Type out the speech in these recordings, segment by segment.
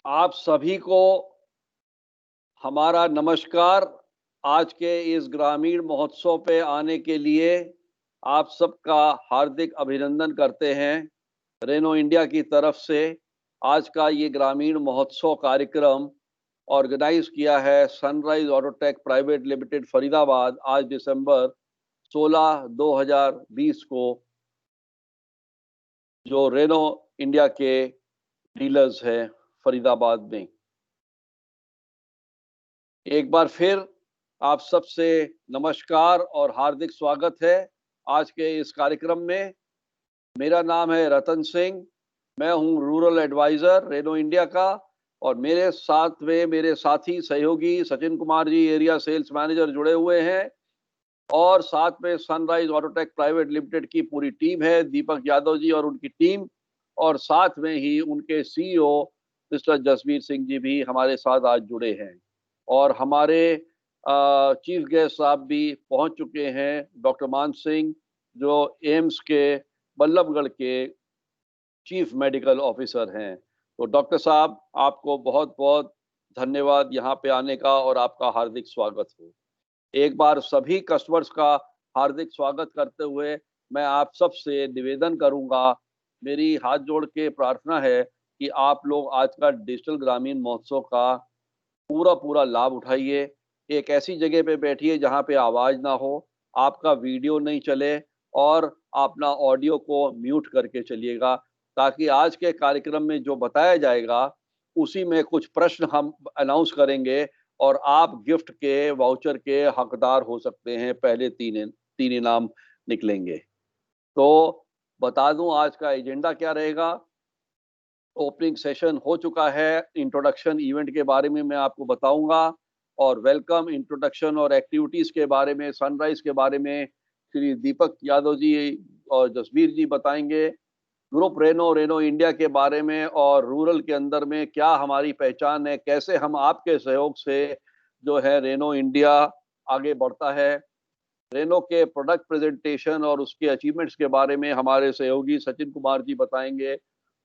आप सभी को हमारा नमस्कार। आज के इस ग्रामीण महोत्सव पे आने के लिए आप सबका हार्दिक अभिनंदन करते हैं। रेनो इंडिया की तरफ से आज का ये ग्रामीण महोत्सव कार्यक्रम ऑर्गेनाइज किया है sunrise Autotech private limited Faridabad आज दिसंबर 16, 2020 को, जो रेनो इंडिया के डीलर्स हैं फरीदाबाद में। एक बार फिर आप सबसे नमस्कार और हार्दिक स्वागत है आज के इस कार्यक्रम में। मेरा नाम है रतन सिंह, मैं हूं रूरल एडवाइजर रेनो इंडिया का, और मेरे साथ में मेरे साथी सहयोगी Sachin Kumar ji area sales manager जुड़े हुए हैं, और साथ में सनराइज ऑटोटेक प्राइवेट लिमिटेड की पूरी टीम है, दीपक यादव जी और उनकी टीम, और साथ में ही उनके सीईओ मिस्टर जसवीर सिंह जी भी हमारे साथ आज जुड़े हैं। और हमारे चीफ गेस्ट साहब भी पहुंच चुके हैं, डॉक्टर मान सिंह जो एम्स के बल्लभगढ़ के चीफ मेडिकल ऑफिसर हैं। तो डॉक्टर साहब, आपको बहुत बहुत धन्यवाद यहाँ पे आने का, और आपका हार्दिक स्वागत हो। एक बार सभी कस्टमर्स का हार्दिक स्वागत करते हुए मैं आप सब से निवेदन करूंगा, मेरी हाथ जोड़ के प्रार्थना है कि आप लोग आज का डिजिटल ग्रामीण महोत्सव का पूरा लाभ उठाइए। एक ऐसी जगह पे बैठिए जहाँ पे आवाज ना हो, आपका वीडियो नहीं चले, और अपना ऑडियो को म्यूट करके चलिएगा, ताकि आज के कार्यक्रम में जो बताया जाएगा उसी में कुछ प्रश्न हम अनाउंस करेंगे, और आप गिफ्ट के वाउचर के हकदार हो सकते हैं। पहले तीन इनाम निकलेंगे। तो बता दूं आज का एजेंडा क्या रहेगा। ओपनिंग सेशन हो चुका है, इंट्रोडक्शन इवेंट के बारे में मैं आपको बताऊंगा, और वेलकम, इंट्रोडक्शन और एक्टिविटीज के बारे में, सनराइज के बारे में श्री दीपक यादव जी और जसबीर जी बताएंगे। ग्रुप रेनो, रेनो इंडिया के बारे में, और रूरल के अंदर में क्या हमारी पहचान है, कैसे हम आपके सहयोग से जो है रेनो इंडिया आगे बढ़ता है। रेनो के प्रोडक्ट प्रेजेंटेशन और उसके अचीवमेंट्स के बारे में हमारे सहयोगी सचिन कुमार जी बताएंगे।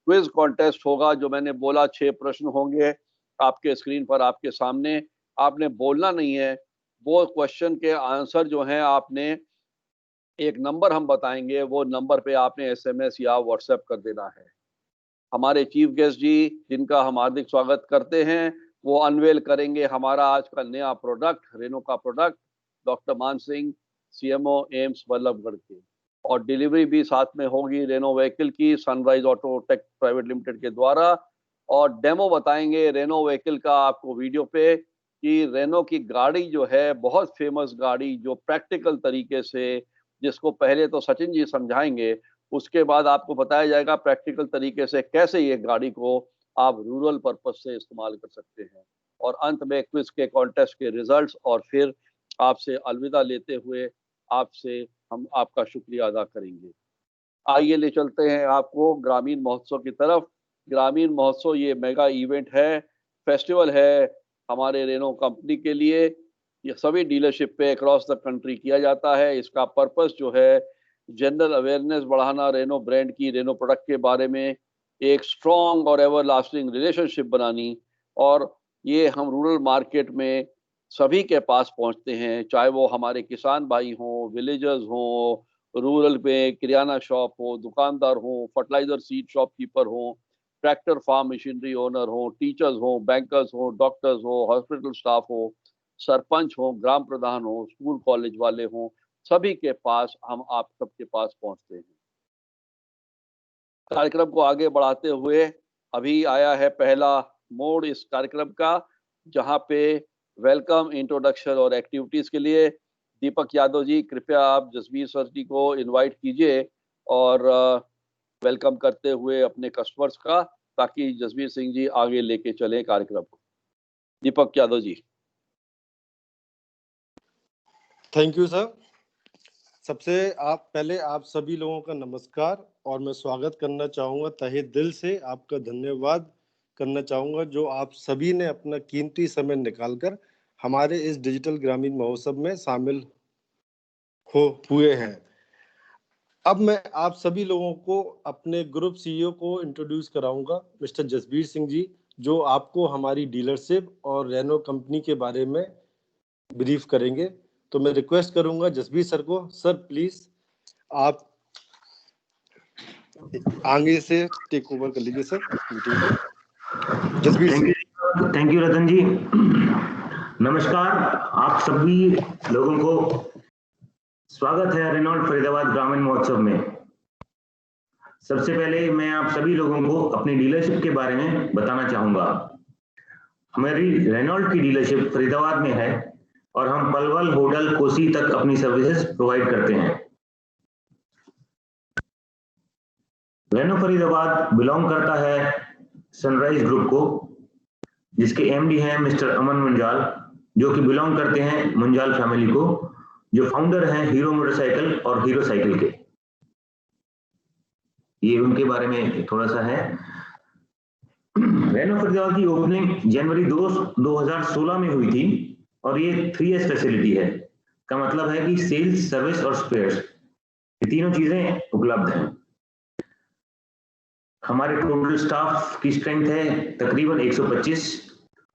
क्विज कॉन्टेस्ट होगा, जो मैंने बोला 6 प्रश्न होंगे आपके स्क्रीन पर आपके सामने। आपने बोलना नहीं है, वो क्वेश्चन के आंसर जो हैं आपने, एक नंबर हम बताएंगे, वो नंबर पे आपने एसएमएस या व्हाट्सएप कर देना है। हमारे चीफ गेस्ट जी, जिनका हम हार्दिक स्वागत करते हैं, वो अनवेल करेंगे हमारा आज का नया प्रोडक्ट, रेनो का प्रोडक्ट, डॉक्टर मान सिंह, सीएमओ एम्स बल्लभगढ़ के। और डिलीवरी भी साथ में होगी रेनो व्हीकल की sunrise auto take private limited के द्वारा। और डेमो बताएंगे रेनो व्हीकल का आपको वीडियो पे, कि रेनो की गाड़ी जो है बहुत फेमस गाड़ी, जो प्रैक्टिकल तरीके से, जिसको पहले तो सचिन जी समझाएंगे, उसके बाद आपको बताया जाएगा प्रैक्टिकल तरीके से कैसे ये गाड़ी को आप रूरल पर्पस से इस्तेमाल कर सकते हैं। और अंत में क्विज के कॉन्टेस्ट के रिजल्ट्स, और फिर आपसे अलविदा लेते हुए आपसे हम आपका शुक्रिया अदा करेंगे। आइए ले चलते हैं आपको ग्रामीण महोत्सव की तरफ। ग्रामीण महोत्सव ये मेगा इवेंट है, फेस्टिवल है हमारे रेनो कंपनी के लिए। ये सभी डीलरशिप पे अक्रॉस द कंट्री किया जाता है। इसका पर्पस जो है जनरल अवेयरनेस बढ़ाना, रेनो ब्रांड की, रेनो प्रोडक्ट के बारे में एक स्ट्रॉन्ग और एवर लास्टिंग रिलेशनशिप बनानी। और ये हम रूरल मार्केट में सभी के पास पहुंचते हैं, चाहे वो हमारे किसान भाई हों, विलेजर्स हों, रूरल में किराना शॉप हो, दुकानदार हो, फर्टिलाइजर सीड शॉपकीपर हो, ट्रैक्टर फार्म मशीनरी ओनर हो, टीचर्स हो, बैंकर्स हो, डॉक्टर्स हो, हॉस्पिटल स्टाफ हो, सरपंच हो, ग्राम प्रधान हो, स्कूल कॉलेज वाले हों, सभी के पास हम आप सबके पास पहुंचते हैं। कार्यक्रम को आगे बढ़ाते हुए अभी आया है पहला मोड इस कार्यक्रम का, जहां पे वेलकम, इंट्रोडक्शन और एक्टिविटीज के लिए दीपक यादव जी, कृपया आप जसबीर सर जी को इनवाइट कीजिए, और वेलकम करते हुए अपने कस्टमर्स का, ताकि जसबीर सिंह जी आगे लेके चले कार्यक्रम को। Deepak Yadav ji. Thank you sir. सबसे पहले आप सभी लोगों का नमस्कार, और मैं स्वागत करना चाहूँगा, तहे दिल से आपका धन्यवाद करना चाहूँगा, जो आप सभी ने अपना कीमती समय निकालकर हमारे इस डिजिटल ग्रामीण महोत्सव में शामिल हुए हैं। अब मैं आप सभी लोगों को अपने ग्रुप सीईओ को इंट्रोड्यूस कराऊंगा, मिस्टर जसबीर सिंह जी, जो आपको हमारी डीलरशिप और रेनो कंपनी के बारे में ब्रीफ करेंगे। तो मैं रिक्वेस्ट करूंगा जसबीर सर को, सर प्लीज आप आगे से टेक ओवर कर लीजिए सर मीटिंग को। Jasbir sir. Thank you Ratan जी। नमस्कार आप सभी लोगों को, स्वागत है रेनॉल्ट फरीदाबाद ग्रामीण महोत्सव में। सबसे पहले मैं आप सभी लोगों को अपनी डीलरशिप के बारे में बताना चाहूंगा। हमारी रेनॉल्ट की डीलरशिप फरीदाबाद में है और हम पलवल, होडल, कोसी तक अपनी सर्विसेज प्रोवाइड करते हैं। रेनो फरीदाबाद बिलोंग करता है सनराइज ग्रुप को, जिसके एमडी हैं मिस्टर अमन मुंजाल, जो कि बिलोंग करते हैं मुंजाल फैमिली को, जो फाउंडर हैं हीरो मोटरसाइकिल और हीरो साइकिल के। ये उनके बारे में थोड़ा सा है। रेनो फरीदाबाद की ओपनिंग जनवरी 2016 में हुई थी और ये 3S फैसिलिटी है। का मतलब है कि सेल्स, सर्विस और स्पेयर्स, ये तीनों चीजें उपलब्ध हैं। हमारे टोटल स्टाफ की स्ट्रेंथ है तकरीबन 125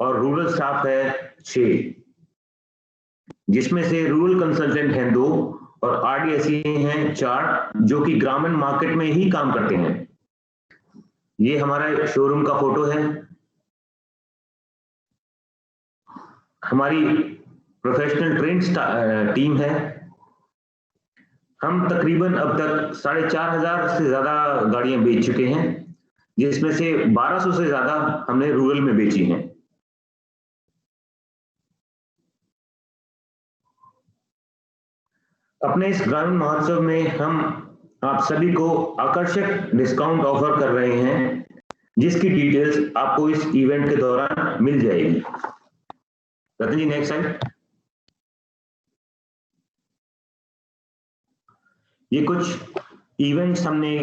और रूरल स्टाफ है 6, जिसमें से रूरल कंसल्टेंट हैं 2 और RDSE हैं 4, जो कि ग्रामीण मार्केट में ही काम करते हैं। ये हमारा शोरूम का फोटो है। हमारी प्रोफेशनल ट्रेन टीम है। हम तकरीबन अब तक 4500 से ज्यादा गाड़ियां बेच चुके हैं, जिसमें से 1200 से ज्यादा हमने रूरल में बेची हैं। अपने इस ग्रामीण महोत्सव में हम आप सभी को आकर्षक डिस्काउंट ऑफर कर रहे हैं, जिसकी डिटेल्स आपको इस इवेंट के दौरान मिल जाएगी। रतन जी नेक्स्ट स्लाइड। ये कुछ इवेंट्स हमने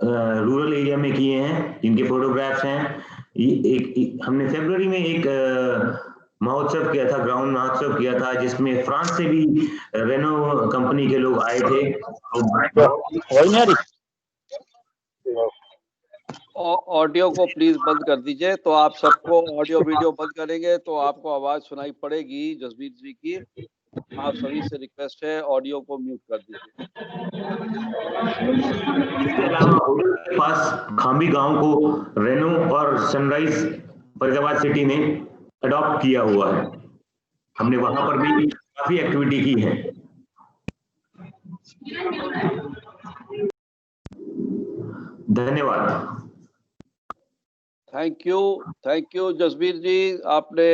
रूरल एरिया में किए हैं, जिनके फोटोग्राफ्स हैं। हमने फरवरी में एक महोत्सव किया था, ग्राउंड महोत्सव किया था, जिसमें फ्रांस से भी रेनो कंपनी के लोग आए थे। ऑडियो को प्लीज बंद कर दीजिए। तो आप सबको ऑडियो वीडियो बंद करेंगे तो आपको आवाज सुनाई पड़ेगी जसबीर जी की। आप सभी से रिक्वेस्ट है ऑडियो को म्यूट कर दीजिए। इसके अलावा के पास खांबी गांव को रेनो और सनराइज फरीदाबाद सिटी ने अडॉप्ट किया हुआ है। हमने वहां पर भी काफी एक्टिविटी की है। धन्यवाद। थैंक यू जसबीर जी। आपने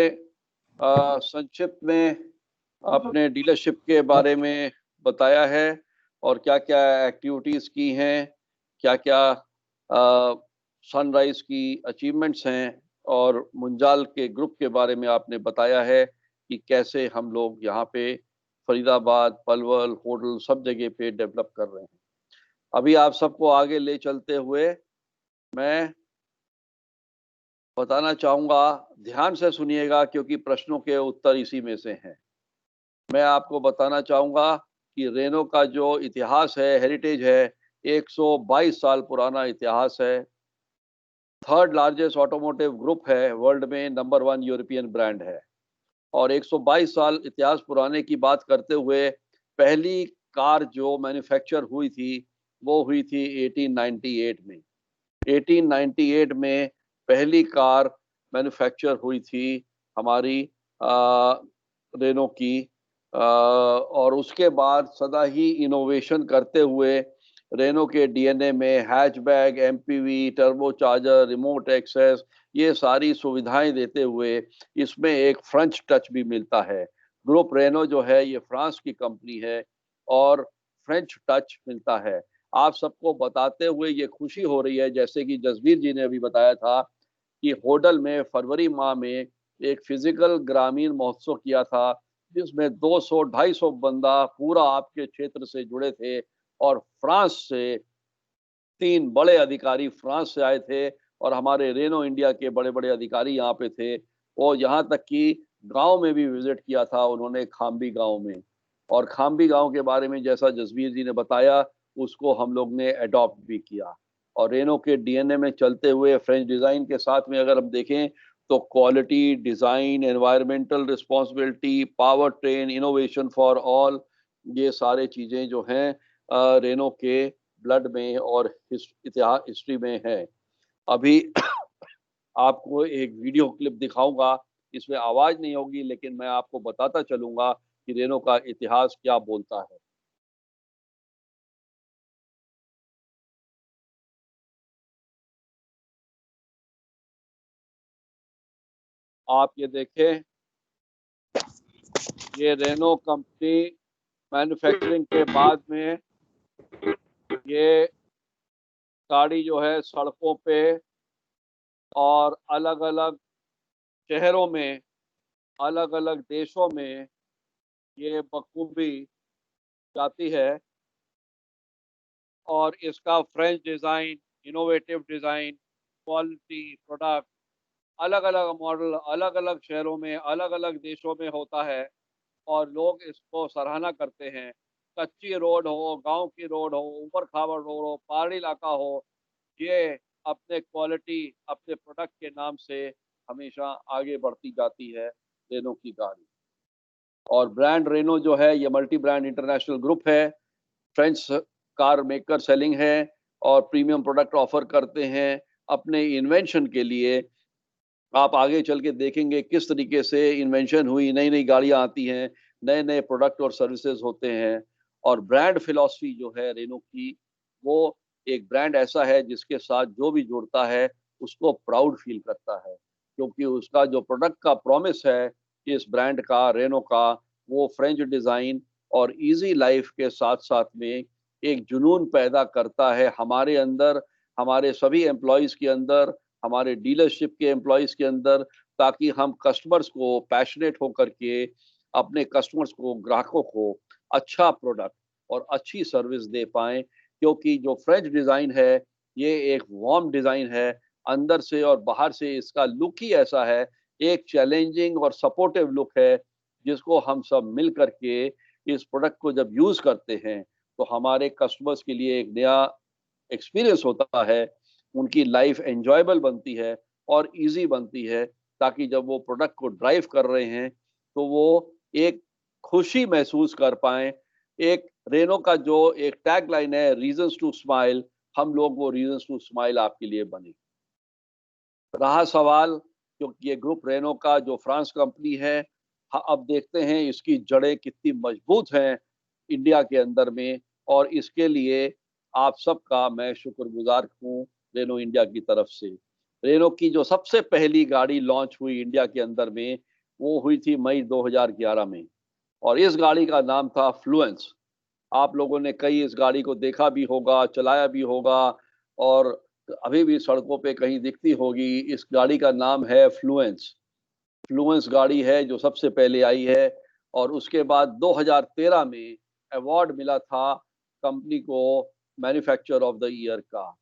संक्षिप्त में अपने डीलरशिप के बारे में बताया है और क्या क्या एक्टिविटीज की हैं, क्या क्या सनराइज की अचीवमेंट्स हैं, और मुंजाल के ग्रुप के बारे में आपने बताया है कि कैसे हम लोग यहाँ पे फरीदाबाद, पलवल, होडल सब जगह पे डेवलप कर रहे हैं। अभी आप सबको आगे ले चलते हुए मैं बताना चाहूँगा, ध्यान से सुनिएगा क्योंकि प्रश्नों के उत्तर इसी में से हैं। मैं आपको बताना चाहूँगा कि रेनो का जो इतिहास है, हेरिटेज है, 122 साल पुराना इतिहास है। 3rd लार्जेस्ट ऑटोमोटिव ग्रुप है वर्ल्ड में, नंबर 1 यूरोपियन ब्रांड है। और 122 साल इतिहास पुराने की बात करते हुए पहली कार जो मैन्युफैक्चर हुई थी वो हुई थी 1898 में। 1898 में पहली कार मैन्युफैक्चर हुई थी हमारी रेनो की। और उसके बाद सदा ही इनोवेशन करते हुए रेनो के डीएनए में hatchback, MPV, turbocharger, remote access, ये सारी सुविधाएं देते हुए इसमें एक फ्रेंच टच भी मिलता है। ग्रुप रेनो जो है ये फ्रांस की कंपनी है और फ्रेंच टच मिलता है। आप सबको बताते हुए ये खुशी हो रही है, जैसे कि जसबीर जी ने अभी बताया था कि होडल में फरवरी माह में एक फिजिकल ग्रामीण महोत्सव किया था, जिसमें 200-250 बंदा पूरा आपके क्षेत्र से जुड़े थे और फ्रांस से 3 बड़े अधिकारी फ्रांस से आए थे और हमारे रेनो इंडिया के बड़े-बड़े अधिकारी यहाँ पे थे। और यहाँ तक कि गांव में भी विजिट किया था उन्होंने, खांबी गांव में। और खांबी गांव के बारे में जैसा जसबीर जी ने बताया, उसको हम लोग ने अडॉप्ट भी किया। और रेनो के डीएनए में चलते हुए फ्रेंच डिजाइन के साथ में अगर हम देखें तो quality, design, environmental responsibility, power train, innovation for all, ये सारे चीजें जो हैं रेनो के ब्लड में और इतिहास हिस्ट्री में है। अभी आपको एक वीडियो क्लिप दिखाऊंगा, इसमें आवाज नहीं होगी लेकिन मैं आपको बताता चलूंगा कि रेनो का इतिहास क्या बोलता है। आप ये देखें, ये रेनो कंपनी मैन्युफैक्चरिंग के बाद में ये गाड़ी जो है सड़कों पे और अलग अलग शहरों में, अलग अलग देशों में ये बखूबी जाती है और इसका French design, innovative design, quality, product, अलग अलग मॉडल अलग अलग शहरों में, अलग अलग देशों में होता है और लोग इसको सराहना करते हैं। कच्ची रोड हो, गांव की रोड हो, ऊबड़ खाबड़ रोड हो, पहाड़ी इलाका हो, ये अपने क्वालिटी, अपने प्रोडक्ट के नाम से हमेशा आगे बढ़ती जाती है रेनो की गाड़ी। और ब्रांड रेनो जो है ये मल्टी ब्रांड इंटरनेशनल ग्रुप है, फ्रेंच कार मेकर सेलिंग है और प्रीमियम प्रोडक्ट ऑफर करते हैं अपने इन्वेंशन के लिए। आप आगे चल के देखेंगे किस तरीके से इन्वेंशन हुई, नई नई गाड़ियां आती हैं, नए नए प्रोडक्ट और सर्विसेज होते हैं। और ब्रांड फिलॉसफी जो है रेनो की, वो एक ब्रांड ऐसा है जिसके साथ जो भी जुड़ता है उसको प्राउड फील करता है, क्योंकि उसका जो प्रोडक्ट का प्रॉमिस है इस ब्रांड का, रेनो का, वो फ्रेंच डिज़ाइन और इजी लाइफ के साथ साथ में एक जुनून पैदा करता है हमारे अंदर, हमारे सभी एम्प्लॉयज़ के अंदर, हमारे डीलरशिप के एम्प्लॉयज़ के अंदर, ताकि हम कस्टमर्स को पैशनेट होकर के अपने कस्टमर्स को, ग्राहकों को अच्छा प्रोडक्ट और अच्छी सर्विस दे पाएँ। क्योंकि जो फ्रेंच डिज़ाइन है, ये एक वार्म डिज़ाइन है, अंदर से और बाहर से इसका लुक ही ऐसा है, एक चैलेंजिंग और सपोर्टिव लुक है, जिसको हम सब मिल कर के इस प्रोडक्ट को जब यूज़ करते हैं, तो हमारे कस्टमर्स के लिए एक नया एक्सपीरियंस होता है, उनकी लाइफ एन्जॉयबल बनती है और ईज़ी बनती है, ताकि जब वो प्रोडक्ट को ड्राइव कर रहे हैं, तो वो एक खुशी महसूस कर पाएँ। एक रेनो का जो एक टैगलाइन है, रीज़न्स टू स्माइल, हम लोग वो रीज़न्स टू स्माइल आपके लिए बने। रहा सवाल, क्योंकि ये ग्रुप रेनो का जो फ्रांस कंपनी है, अब देखते हैं इसकी जड़ें कितनी मजबूत हैं इंडिया के अंदर में, और इसके लिए आप सबका मैं शुक्रगुजार हूँ रेनो इंडिया की तरफ से। रेनो की जो सबसे पहली गाड़ी लॉन्च हुई इंडिया के अंदर में, वो हुई थी मई 2011 में और इस गाड़ी का नाम था फ्लुएंस। आप लोगों ने कई इस गाड़ी को देखा भी होगा, चलाया भी होगा और अभी भी सड़कों पे कहीं दिखती होगी। इस गाड़ी का नाम है फ्लुएंस। फ्लुएंस गाड़ी है जो सबसे पहले आई है और उसके बाद 2013 में अवार्ड मिला था कंपनी को मैन्युफैक्चरर ऑफ द ईयर का।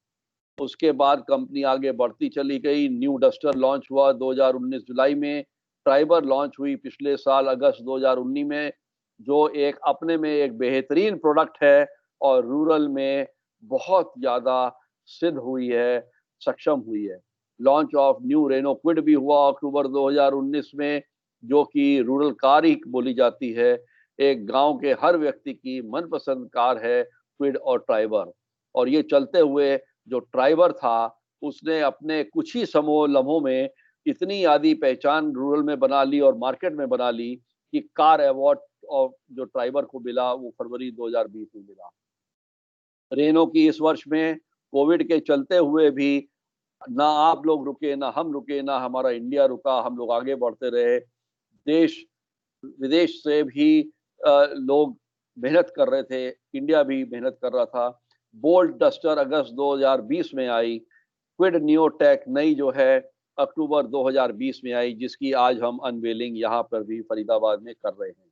उसके बाद कंपनी आगे बढ़ती चली गई। न्यू डस्टर लॉन्च हुआ 2019 जुलाई में। ट्राइबर लॉन्च हुई पिछले साल अगस्त 2019 में, जो एक अपने में एक बेहतरीन प्रोडक्ट है और रूरल में बहुत ज़्यादा सिद्ध हुई है, सक्षम हुई है। Launch of new Renault Kwid भी हुआ अक्टूबर 2019 में, जो कि रूरल कार ही बोली जाती है। एक गांव के हर व्यक्ति की मनपसंद कार है क्विड और ट्राइबर। और ये चलते हुए जो ड्राइवर था, उसने अपने कुछ ही लम्हों में इतनी आदि पहचान रूरल में बना ली और मार्केट में बना ली कि कार अवार्ड और जो ड्राइवर को मिला वो फरवरी 2020 में मिला। रेनो की इस वर्ष में कोविड के चलते हुए भी ना आप लोग रुके, ना हम रुके, ना हमारा इंडिया रुका, हम लोग आगे बढ़ते रहे। देश विदेश से भी लोग मेहनत कर रहे थे, इंडिया भी मेहनत कर रहा था। बोल्ट डस्टर अगस्त 2020 में आई। क्विड नियोटेक नई जो है अक्टूबर 2020 में आई, जिसकी आज हम अनवेलिंग यहाँ पर भी फरीदाबाद में कर रहे हैं।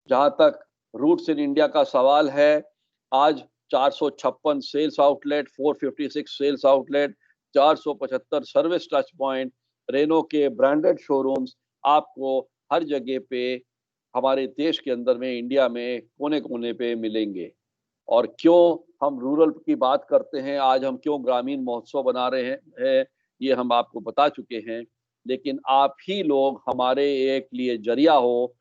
जहाँ तक रूट्स इन इंडिया का सवाल है, आज 456 sales outlet, 456 sales outlet, 475 service touch point, Renault के ब्रांडेड शोरूम्स आपको हर जगह पे हमारे देश के अंदर में, इंडिया में कोने कोने पे मिलेंगे। और क्यों हम रूरल की बात करते हैं, आज हम क्यों ग्रामीण महोत्सव बना रहे हैं ये हम आपको बता चुके हैं, लेकिन आप ही लोग हमारे एक लिए जरिया हो,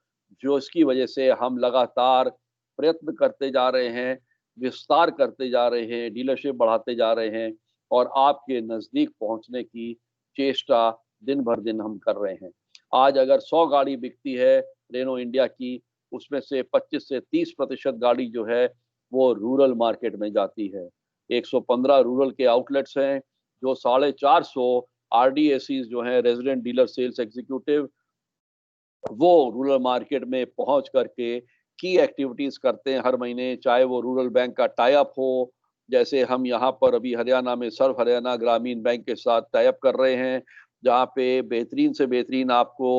जो इसकी वजह से हम लगातार प्रयत्न करते जा रहे हैं, विस्तार करते जा रहे हैं, डीलरशिप बढ़ाते जा रहे हैं और आपके नज़दीक पहुंचने की चेष्टा दिन भर दिन हम कर रहे हैं। आज अगर 100 गाड़ी बिकती है रेनो इंडिया की, उसमें से 25 से 30% गाड़ी जो है वो रूरल मार्केट में जाती है। 115 रूरल के आउटलेट्स हैं, जो 450 आरडीएसीज जो हैं, रेजिडेंट डीलर सेल्स एग्जीक्यूटिव, वो रूरल मार्केट में पहुंच करके की एक्टिविटीज करते हैं हर महीने, चाहे वो रूरल बैंक का टाई अप हो, जैसे हम यहाँ पर अभी हरियाणा में सर्व हरियाणा ग्रामीण बैंक के साथ टाई अप कर रहे हैं, जहाँ पे बेहतरीन से बेहतरीन आपको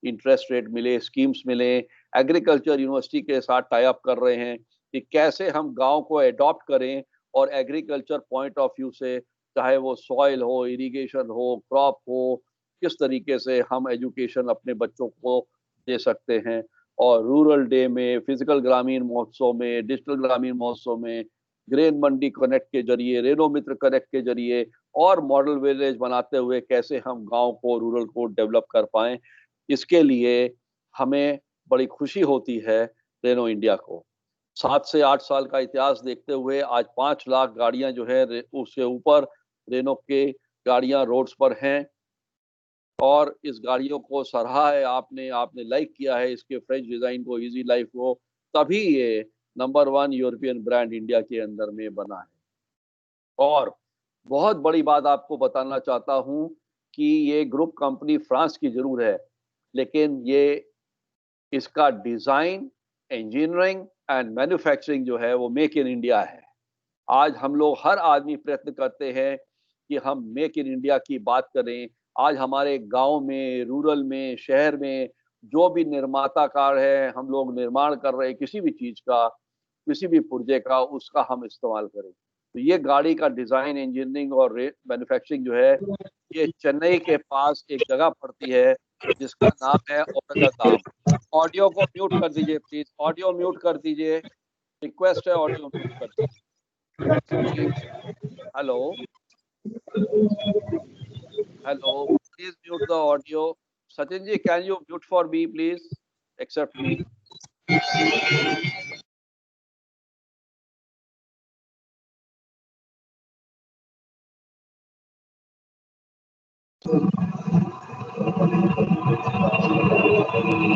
इंटरेस्ट रेट मिले, स्कीम्स मिले। एग्रीकल्चर यूनिवर्सिटी के साथ टाई अप कर रहे हैं कि कैसे हम गांव को अडॉप्ट करें और एग्रीकल्चर पॉइंट ऑफ व्यू से, चाहे वो सॉइल हो, इरिगेशन हो, क्रॉप हो, किस तरीके से हम एजुकेशन अपने बच्चों को दे सकते हैं। और रूरल डे में, फिजिकल ग्रामीण महोत्सव में, डिजिटल ग्रामीण महोत्सव में, ग्रेन मंडी कनेक्ट के जरिए, रेनो मित्र कनेक्ट के जरिए और मॉडल विलेज बनाते हुए कैसे हम गांव को, रूरल को डेवलप कर पाएं, इसके लिए हमें बड़ी खुशी होती है रेनो इंडिया को। 7 से 8 साल का इतिहास देखते हुए आज 5 लाख गाड़ियां जो है उससे ऊपर रेनो के गाड़ियां रोड्स पर हैं और इस गाड़ियों को सराहा है आपने, आपने लाइक किया है इसके फ्रेश डिजाइन को, इजी लाइफ को, तभी ये नंबर 1 यूरोपियन ब्रांड इंडिया के अंदर में बना है। और बहुत बड़ी बात आपको बताना चाहता हूं कि ये ग्रुप कंपनी फ्रांस की जरूर है, लेकिन ये इसका डिजाइन, इंजीनियरिंग एंड मैन्युफैक्चरिंग जो है वो मेक इन इंडिया है। आज हम लोग, हर आदमी प्रयत्न करते हैं कि हम मेक इन इंडिया की बात करें। आज हमारे गांव में, रूरल में, शहर में जो भी निर्माताकार है, हम लोग निर्माण कर रहे हैं किसी भी चीज का, किसी भी पुर्जे का, उसका हम इस्तेमाल करें। तो ये गाड़ी का डिजाइन, इंजीनियरिंग और मैन्युफैक्चरिंग जो है, ये चेन्नई के पास एक जगह पड़ती है जिसका नाम है औरंगाबाद। ऑडियो को म्यूट कर दीजिए प्लीज, ऑडियो म्यूट कर दीजिए, रिक्वेस्ट है ऑडियो म्यूट कर दीजिए। Hello hello, please mute the audio. Sachin ji, can you mute for me please, except me.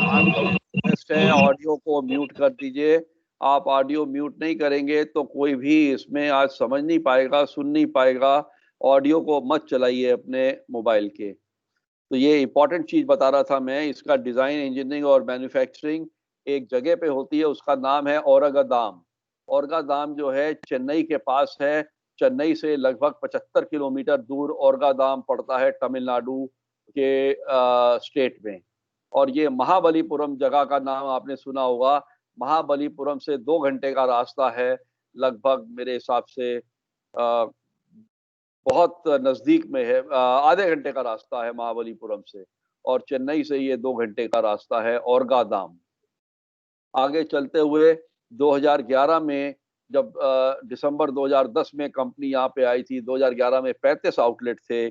आपसे रिक्वेस्ट है, ऑडियो को म्यूट कर दीजिए। आप ऑडियो म्यूट नहीं करेंगे तो कोई भी इसमें आज समझ नहीं पाएगा, सुन नहीं पाएगा। ऑडियो को मत चलाइए अपने मोबाइल के। तो ये इंपॉर्टेंट चीज बता रहा था मैं, इसका डिजाइन, इंजीनियरिंग और मैन्युफैक्चरिंग एक जगह पे होती है, उसका नाम है औरंगाबाद। औरंगाबाद जो है चेन्नई के पास है। चेन्नई से लगभग 75 किलोमीटर दूर औरंगाबाद पड़ता है, तमिलनाडु के स्टेट में। और ये महाबलीपुरम जगह का नाम आपने सुना होगा। महाबलीपुरम से 2 घंटे का रास्ता है, लगभग मेरे हिसाब से बहुत नजदीक में है। आधे घंटे का रास्ता है महाबलीपुरम से, और चेन्नई से ये 2 घंटे का रास्ता है औरंगाबाद। आगे चलते हुए 2011 में, जब दिसंबर 2010 में कंपनी यहाँ पे आई थी, 2011 में 35 आउटलेट थे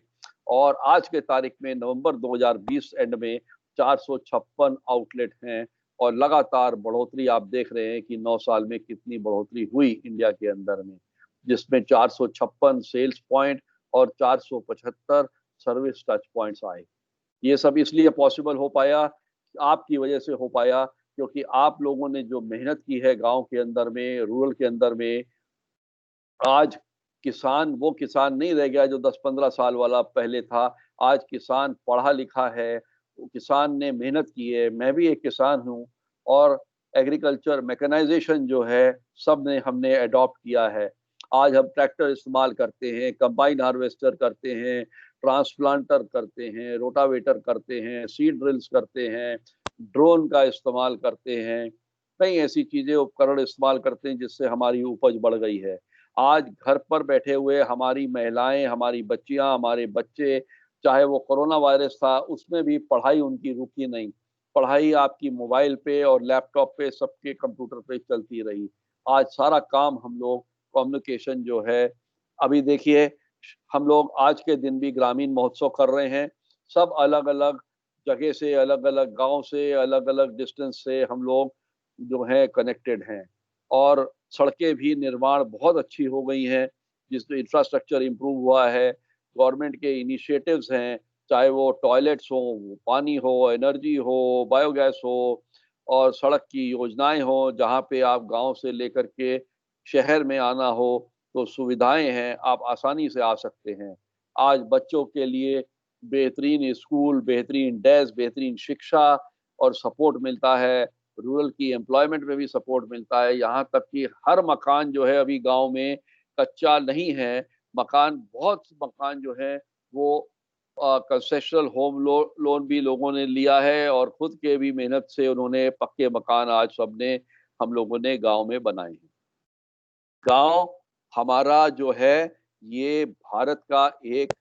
और आज के तारीख में नवंबर 2020 एंड में 456 आउटलेट हैं। और लगातार बढ़ोतरी आप देख रहे हैं कि 9 साल में कितनी बढ़ोतरी हुई इंडिया के अंदर में, जिसमें 456 सेल्स पॉइंट और 475 सर्विस टच पॉइंट्स आए। ये सब इसलिए पॉसिबल हो पाया, आपकी वजह से हो पाया, क्योंकि आप लोगों ने जो मेहनत की है गांव के अंदर में, रूरल के अंदर में। आज किसान वो किसान नहीं रह गया जो 10-15 साल वाला पहले था। आज किसान पढ़ा लिखा है, किसान ने मेहनत की है। मैं भी एक किसान हूँ और एग्रीकल्चर मैकेनाइजेशन जो है सब ने हमने अडॉप्ट किया है। आज हम ट्रैक्टर इस्तेमाल करते हैं, कंबाइन हार्वेस्टर करते हैं, ट्रांसप्लांटर करते हैं, रोटावेटर करते हैं, सीड ड्रिल्स करते हैं, ड्रोन का इस्तेमाल करते हैं, कई ऐसी चीजें, उपकरण इस्तेमाल करते हैं जिससे हमारी उपज बढ़ गई है। आज घर पर बैठे हुए हमारी महिलाएं, हमारी बच्चियां, हमारे बच्चे, चाहे वो कोरोना वायरस था उसमें भी पढ़ाई उनकी रुकी नहीं। पढ़ाई आपकी मोबाइल पे और लैपटॉप पे, सबके कंप्यूटर पे चलती रही। आज सारा काम हम लोग कम्युनिकेशन जो है। अभी देखिए, हम लोग आज के दिन भी ग्रामीण महोत्सव कर रहे हैं। सब अलग अलग जगह से, अलग अलग गांव से, अलग अलग डिस्टेंस से हम लोग जो है कनेक्टेड हैं। और सड़कें भी निर्माण बहुत अच्छी हो गई हैं, जिसमें इंफ्रास्ट्रक्चर इम्प्रूव हुआ है। गवर्नमेंट के इनिशिएटिव्स हैं, चाहे वो टॉयलेट्स हो, पानी हो, एनर्जी हो, बायोगैस हो, और सड़क की योजनाएं हो, जहाँ पे आप गांव से लेकर के शहर में आना हो तो सुविधाएं हैं, आप आसानी से आ सकते हैं। आज बच्चों के लिए बेहतरीन स्कूल, बेहतरीन डेस्क, बेहतरीन शिक्षा और सपोर्ट मिलता है। रूरल की एम्प्लॉयमेंट में भी सपोर्ट मिलता है। यहाँ तक कि हर मकान जो है अभी गांव में कच्चा नहीं है। बहुत मकान जो है वो कंसेशनल होम लोन भी लोगों ने लिया है, और खुद के भी मेहनत से उन्होंने पक्के मकान आज सबने हम लोगों ने गांव में बनाए हैं। गांव हमारा जो है ये भारत का एक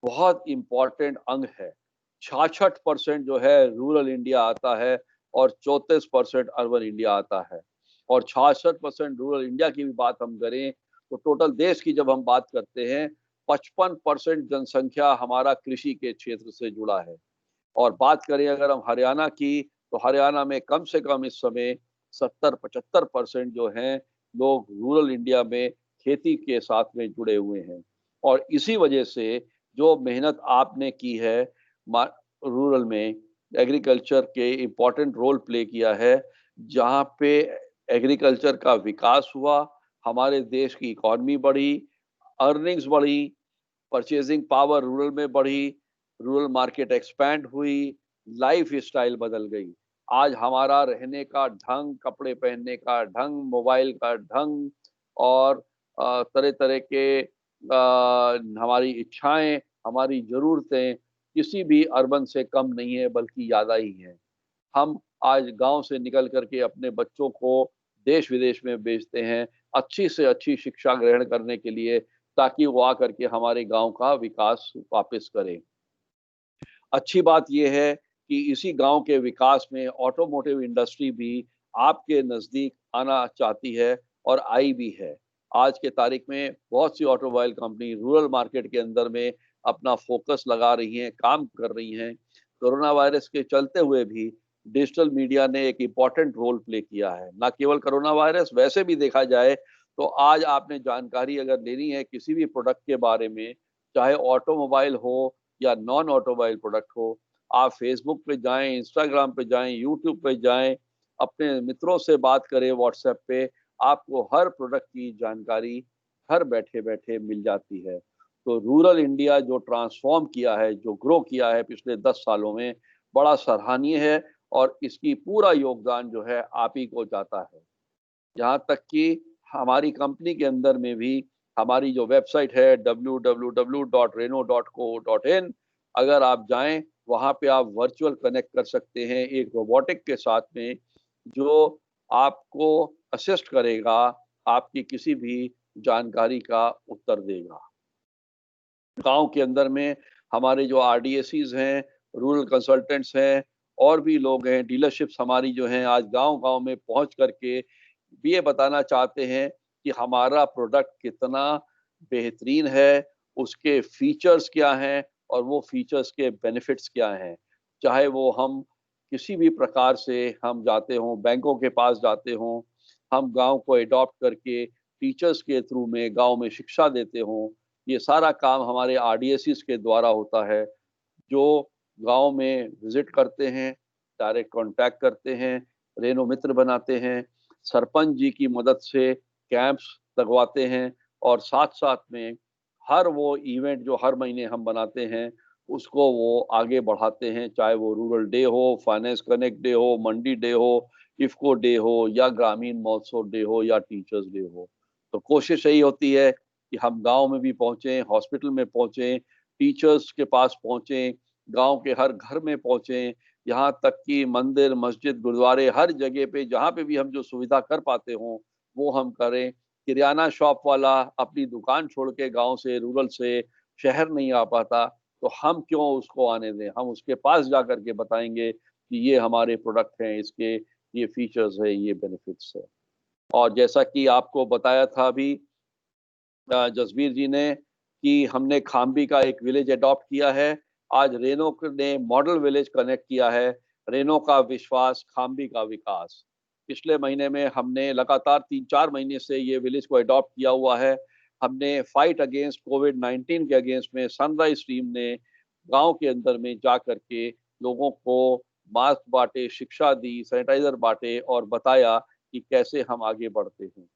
बहुत इम्पोर्टेंट अंग है। 66% जो है रूरल इंडिया आता है और 34% अर्बन इंडिया आता है। और 66% रूरल इंडिया की भी बात हम करें तो टोटल देश की जब हम बात करते हैं, 55% जनसंख्या हमारा कृषि के क्षेत्र से जुड़ा है। और बात करें अगर हम हरियाणा की, तो हरियाणा में कम से कम इस समय 70-75% जो हैं लोग रूरल इंडिया में खेती के साथ में जुड़े हुए हैं। और इसी वजह से जो मेहनत आपने की है रूरल में, एग्रीकल्चर के इम्पोर्टेंट रोल प्ले किया है। जहाँ पे एग्रीकल्चर का विकास हुआ, हमारे देश की इकॉनमी बढ़ी, अर्निंग्स बढ़ी, परचेजिंग पावर रूरल में बढ़ी, रूरल मार्केट एक्सपैंड हुई, लाइफ स्टाइल बदल गई। आज हमारा रहने का ढंग, कपड़े पहनने का ढंग, मोबाइल का ढंग, और तरह तरह के हमारी इच्छाएं, हमारी ज़रूरतें किसी भी अर्बन से कम नहीं है, बल्कि ज़्यादा ही हैं। हम आज गांव से निकल करके अपने बच्चों को देश विदेश में भेजते हैं, अच्छी से अच्छी शिक्षा ग्रहण करने के लिए, ताकि वो आकर के हमारे गांव का विकास वापस करें। अच्छी बात यह है कि इसी गांव के विकास में ऑटोमोटिव इंडस्ट्री भी आपके नज़दीक आना चाहती है और आई भी है। आज के तारीख में बहुत सी ऑटोमोबाइल कंपनी रूरल मार्केट के अंदर में अपना फोकस लगा रही हैं, काम कर रही हैं। कोरोना वायरस के चलते हुए भी डिजिटल मीडिया ने एक इम्पॉर्टेंट रोल प्ले किया है। ना केवल कोरोना वायरस, वैसे भी देखा जाए तो आज आपने जानकारी अगर लेनी है किसी भी प्रोडक्ट के बारे में, चाहे ऑटोमोबाइल हो या नॉन ऑटोमोबाइल प्रोडक्ट हो, आप फेसबुक पे जाएं, इंस्टाग्राम पे जाएं, यूट्यूब पे जाएं, अपने मित्रों से बात करें व्हाट्सएप पे, आपको हर प्रोडक्ट की जानकारी घर बैठे बैठे मिल जाती है। तो रूरल इंडिया जो ट्रांसफॉर्म किया है, जो ग्रो किया है पिछले 10 सालों में, बड़ा सराहनीय है, और इसकी पूरा योगदान जो है आप ही को जाता है। यहाँ तक कि हमारी कंपनी के अंदर में भी हमारी जो वेबसाइट है www.reno.co.in, अगर आप जाएं वहाँ पे आप वर्चुअल कनेक्ट कर सकते हैं एक रोबोटिक के साथ में, जो आपको असिस्ट करेगा, आपकी किसी भी जानकारी का उत्तर देगा। गांव के अंदर में हमारे जो आरडीएसीज हैं, रूरल कंसल्टेंट्स हैं, और भी लोग हैं, डीलरशिप्स हमारी जो हैं, आज गांव-गांव में पहुंच करके ये बताना चाहते हैं कि हमारा प्रोडक्ट कितना बेहतरीन है, उसके फीचर्स क्या हैं और वो फीचर्स के बेनिफिट्स क्या हैं। चाहे वो हम किसी भी प्रकार से हम जाते हों, बैंकों के पास जाते हों, हम गाँव को एडॉप्ट करके टीचर्स के थ्रू में गाँव में शिक्षा देते हों, ये सारा काम हमारे आरडीएसीज के द्वारा होता है, जो गाँव में विजिट करते हैं, डायरेक्ट कॉन्टैक्ट करते हैं, रेनो मित्र बनाते हैं, सरपंच जी की मदद से कैंप्स लगवाते हैं, और साथ-साथ में हर वो इवेंट जो हर महीने हम बनाते हैं, उसको वो आगे बढ़ाते हैं, चाहे वो रूरल डे हो, फाइनेंस कनेक्ट डे हो, मंडी डे हो, इफ़को डे हो, या ग्रामीण महोत्सव डे हो, या टीचर्स डे हो। तो कोशिश यही होती है कि हम गाँव में भी पहुँचे, हॉस्पिटल में पहुँचे, टीचर्स के पास पहुँचे, गाँव के हर घर में पहुँचे, यहाँ तक कि मंदिर, मस्जिद, गुरुद्वारे, हर जगह पे जहाँ पे भी हम जो सुविधा कर पाते हों, वो हम करें। किराना शॉप वाला अपनी दुकान छोड़ के गाँव से, रूरल से शहर नहीं आ पाता, तो हम क्यों उसको आने दें? हम उसके पास जा कर के बताएँगे कि ये हमारे प्रोडक्ट हैं, इसके ये फीचर्स हैं, ये बेनिफिट्स हैं। और जैसा कि आपको बताया था अभी जसबीर जी ने कि हमने खाम्बी का एक विलेज अडॉप्ट किया है। आज रेनो ने मॉडल विलेज कनेक्ट किया है। रेनो का विश्वास, खाम्बी का विकास। पिछले महीने में हमने लगातार 3-4 महीने से ये विलेज को अडॉप्ट किया हुआ है। हमने फाइट अगेंस्ट कोविड-19 के अगेंस्ट में सनराइज टीम ने गाँव के अंदर में जा कर के लोगों को मास्क बाँटे, शिक्षा दी, सैनिटाइज़र बाँटे और बताया कि कैसे हम आगे बढ़ते हैं।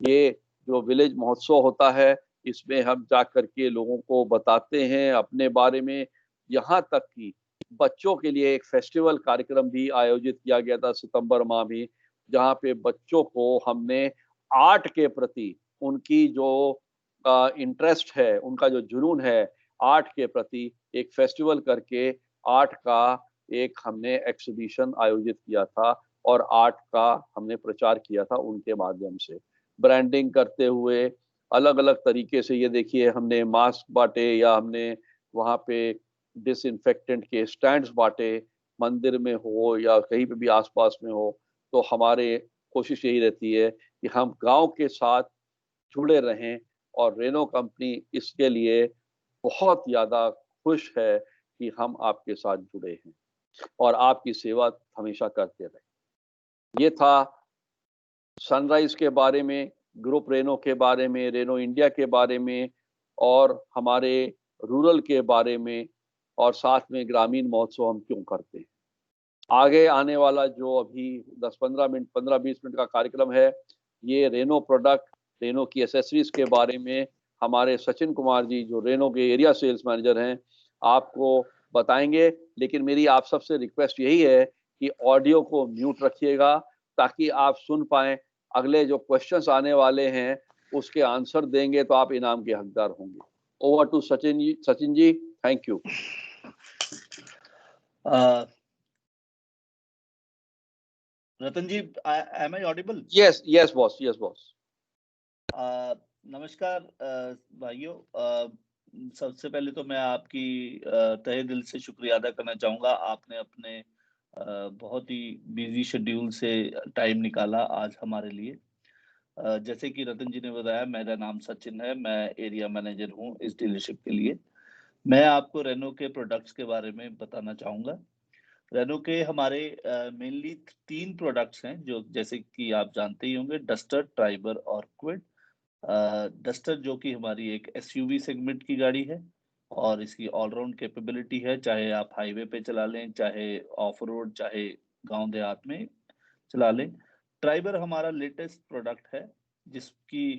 ये जो विलेज महोत्सव होता है, इसमें हम जा कर के लोगों को बताते हैं अपने बारे में। यहाँ तक कि बच्चों के लिए एक फेस्टिवल कार्यक्रम भी आयोजित किया गया था सितंबर माह में, जहाँ पे बच्चों को हमने आर्ट के प्रति उनकी जो इंटरेस्ट है, उनका जो जुनून है आर्ट के प्रति, एक फेस्टिवल करके आर्ट का एक हमने एग्ज़िबिशन आयोजित किया था और आर्ट का हमने प्रचार किया था उनके माध्यम से। ब्रांडिंग करते हुए अलग-अलग तरीके से, ये देखिए हमने मास्क बाँटे या हमने वहाँ पे डिसइन्फेक्टेंट के स्टैंड्स बाँटे, मंदिर में हो या कहीं पे भी आस-पास में हो। तो हमारे कोशिश यही रहती है कि हम गाँव के साथ जुड़े रहें और रेनो कंपनी इसके लिए बहुत ज़्यादा खुश है कि हम आपके साथ जुड़े हैं और आपकी सेवा हमेशा करते रहें। ये था सनराइज़ के बारे में, ग्रुप रेनो के बारे में, रेनो इंडिया के बारे में और हमारे रूरल के बारे में और साथ में ग्रामीण महोत्सव हम क्यों करते हैं। आगे आने वाला जो अभी 10-15 मिनट, 15-20 मिनट का कार्यक्रम है, ये रेनो प्रोडक्ट, रेनो की एक्सेसरीज़ के बारे में हमारे सचिन कुमार जी जो रेनो के एरिया सेल्स मैनेजर हैं, आपको बताएँगे। लेकिन मेरी आप सबसे रिक्वेस्ट यही है कि ऑडियो को म्यूट रखिएगा ताकि आप सुन पाएँ। अगले जो क्वेश्चंस आने वाले हैं, उसके आंसर देंगे तो आप इनाम के हकदार होंगे। Over to Sachin ji. Sachin ji, thank you. Ratan ji, am I audible? Yes, yes boss, yes boss. नमस्कार भाइयों, सबसे पहले तो मैं आपकी तहे दिल से शुक्रिया अदा करना चाहूँगा। आपने अपने बहुत ही बिजी शेड्यूल से टाइम निकाला आज हमारे लिए। जैसे कि रतन जी ने बताया, मेरा नाम सचिन है, मैं एरिया मैनेजर हूँ इस डीलरशिप के लिए। मैं आपको रेनो के प्रोडक्ट्स के बारे में बताना चाहूँगा। रेनो के हमारे मेनली 3 प्रोडक्ट्स हैं जो जैसे कि आप जानते ही होंगे, डस्टर, ट्राइबर और क्विड। डस्टर जो कि हमारी एक एसयूवी सेगमेंट की गाड़ी है और इसकी ऑलराउंड कैपेबिलिटी है, चाहे आप हाईवे पे चला लें, चाहे ऑफ रोड, चाहे गांव देहात में चला लें। ट्राइबर हमारा लेटेस्ट प्रोडक्ट है जिसकी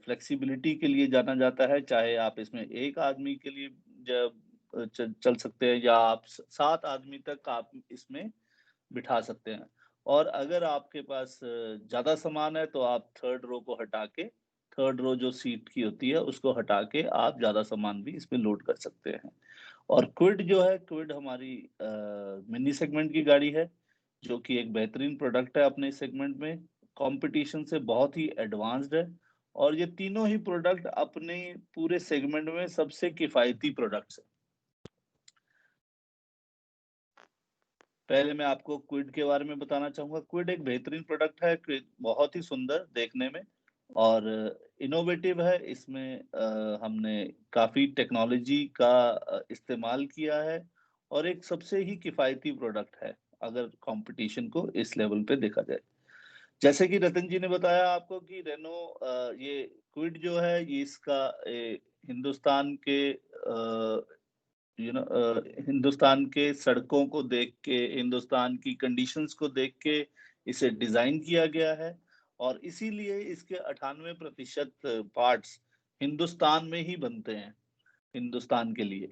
फ्लेक्सिबिलिटी के लिए जाना जाता है, चाहे आप इसमें एक आदमी के लिए जब चल सकते हैं या आप 7 आदमी तक आप इसमें बिठा सकते हैं। और अगर आपके पास ज्यादा सामान है तो आप थर्ड रो को हटा के, थर्ड रो जो सीट की होती है उसको हटा के आप ज्यादा सामान भी इसमें लोड कर सकते हैं। और क्विड जो है, क्विड हमारी मिनी सेगमेंट की गाड़ी है जो कि एक बेहतरीन प्रोडक्ट है अपने सेगमेंट में, कंपटीशन से बहुत ही एडवांस्ड है। और ये तीनों ही प्रोडक्ट अपने पूरे सेगमेंट में सबसे किफायती प्रोडक्ट्स है। पहले मैं आपको क्विड के बारे में बताना चाहूंगा। क्विड एक बेहतरीन प्रोडक्ट है, बहुत ही सुंदर देखने में और इनोवेटिव है। इसमें हमने काफी टेक्नोलॉजी का इस्तेमाल किया है और एक सबसे ही किफायती प्रोडक्ट है अगर कंपटीशन को इस लेवल पे देखा जाए। जैसे कि रतन जी ने बताया आपको कि रेनो ये क्विड जो है ये इसका हिंदुस्तान के हिंदुस्तान के सड़कों को देख के, हिंदुस्तान की कंडीशंस को देख के इसे डिजाइन किया गया है और इसीलिए इसके 98% पार्ट्स हिंदुस्तान में ही बनते हैं, हिंदुस्तान के लिए।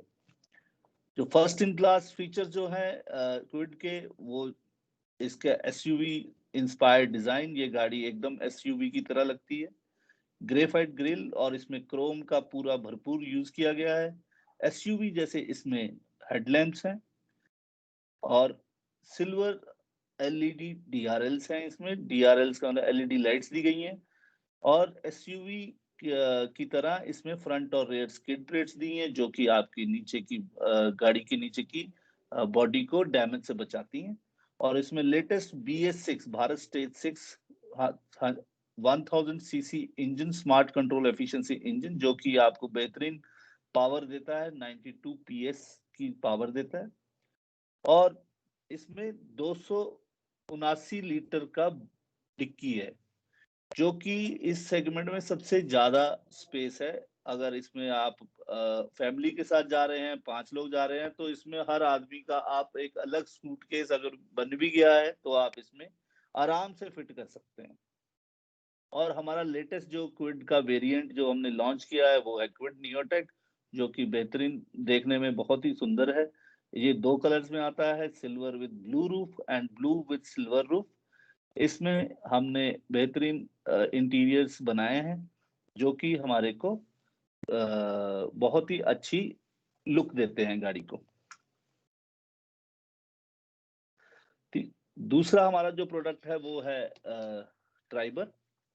जो फर्स्ट इन क्लास फीचर जो है क्विड के, वो इसका एसयूवी इंस्पायर्ड डिजाइन, ये गाड़ी एकदम एसयूवी की तरह लगती है। ग्रेफाइट ग्रिल और इसमें क्रोम का पूरा भरपूर यूज किया गया है। एसयूवी जैसे इसमें हेडलैम्प्स हैं और सिल्वर एलईडी डीआरएल्स हैं। इसमें डीआरएल्स का मतलब एलईडी लाइट्स दी गई हैं और एसयूवी की तरह इसमें फ्रंट और रेयर स्किड प्लेट्स दी हैं जो कि आपकी नीचे की गाड़ी के नीचे की बॉडी को डैमेज से बचाती हैं। और इसमें latest BS6 Bharat stage 6 1000 CC engine, smart control efficiency engine, जो कि आपको बेहतरीन पावर देता है, 92 PS की पावर देता है। और इसमें 279 लीटर का डिक्की है, जो कि इस सेगमेंट में सबसे ज्यादा स्पेस है। अगर इसमें आप फैमिली के साथ जा रहे हैं, 5 लोग जा रहे हैं, तो इसमें हर आदमी का आप एक अलग सूटकेस अगर बन भी गया है तो आप इसमें आराम से फिट कर सकते हैं। और हमारा लेटेस्ट जो क्विड का वेरिएंट जो हमने लॉन्च किया है वो है क्विड नियोटेक, जो कि बेहतरीन देखने में बहुत ही सुंदर है। ये 2 कलर्स में आता है, silver with blue roof and blue with silver roof. इसमें हमने बेहतरीन इंटीरियर्स बनाए हैं, जो कि हमारे को बहुत ही अच्छी लुक देते हैं गाड़ी को। दूसरा हमारा जो प्रोडक्ट है वो है ट्राइबर।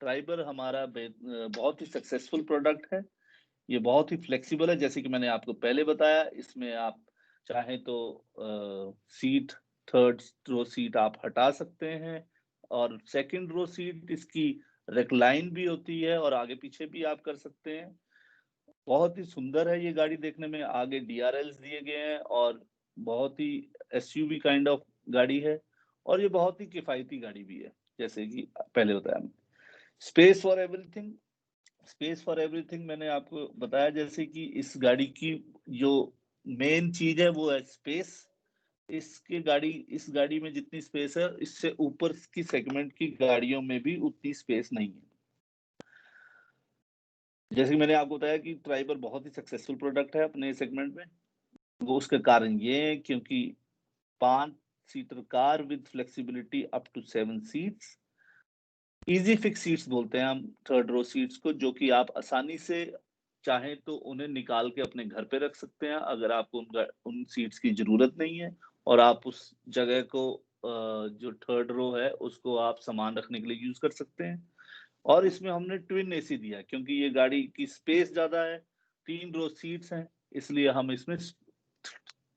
ट्राइबर हमारा बहुत ही सक्सेसफुल प्रोडक्ट है। ये बहुत ही फ्लेक्सिबल है, जैसे कि मैंने आपको पहले बताया। इसमें आप चाहें तो सीट, थर्ड रो सीट आप हटा सकते हैं, और सेकंड रो सीट इसकी रेक्लाइन भी होती है और आगे पीछे भी आप कर सकते हैं। बहुत ही सुंदर है ये गाड़ी देखने में। आगे DRLs दिए गए हैं और बहुत ही SUV काइंड ऑफ गाड़ी है, और ये बहुत ही किफायती गाड़ी भी है, जैसे कि पहले बताया। Space for everything, space for everything मैंने आपको बताया, जैसे कि इस गाड़ी की जो मेन चीज है वो है स्पेस। इस गाड़ी में जितनी स्पेस है, इससे ऊपर की सेगमेंट की गाड़ियों में भी उतनी स्पेस नहीं है। जैसे कि मैंने आपको बताया कि ट्राइबर बहुत ही सक्सेसफुल प्रोडक्ट है अपने सेगमेंट में। वो उसका कारण ये है क्योंकि 5 seater car with flexibility up to 7 seats, easy fix seats बोलते हैं हम थर्ड रो सीट्स को, जो कि आप आसानी से चाहें तो उन्हें निकाल के अपने घर पे रख सकते हैं अगर आपको उन सीट्स की जरूरत नहीं है, और आप उस जगह को जो थर्ड रो है उसको आप सामान रखने के लिए यूज कर सकते हैं। और इसमें हमने ट्विन AC दिया है, क्योंकि ये गाड़ी की स्पेस ज्यादा है, 3 रो सीट्स हैं, इसलिए हम इसमें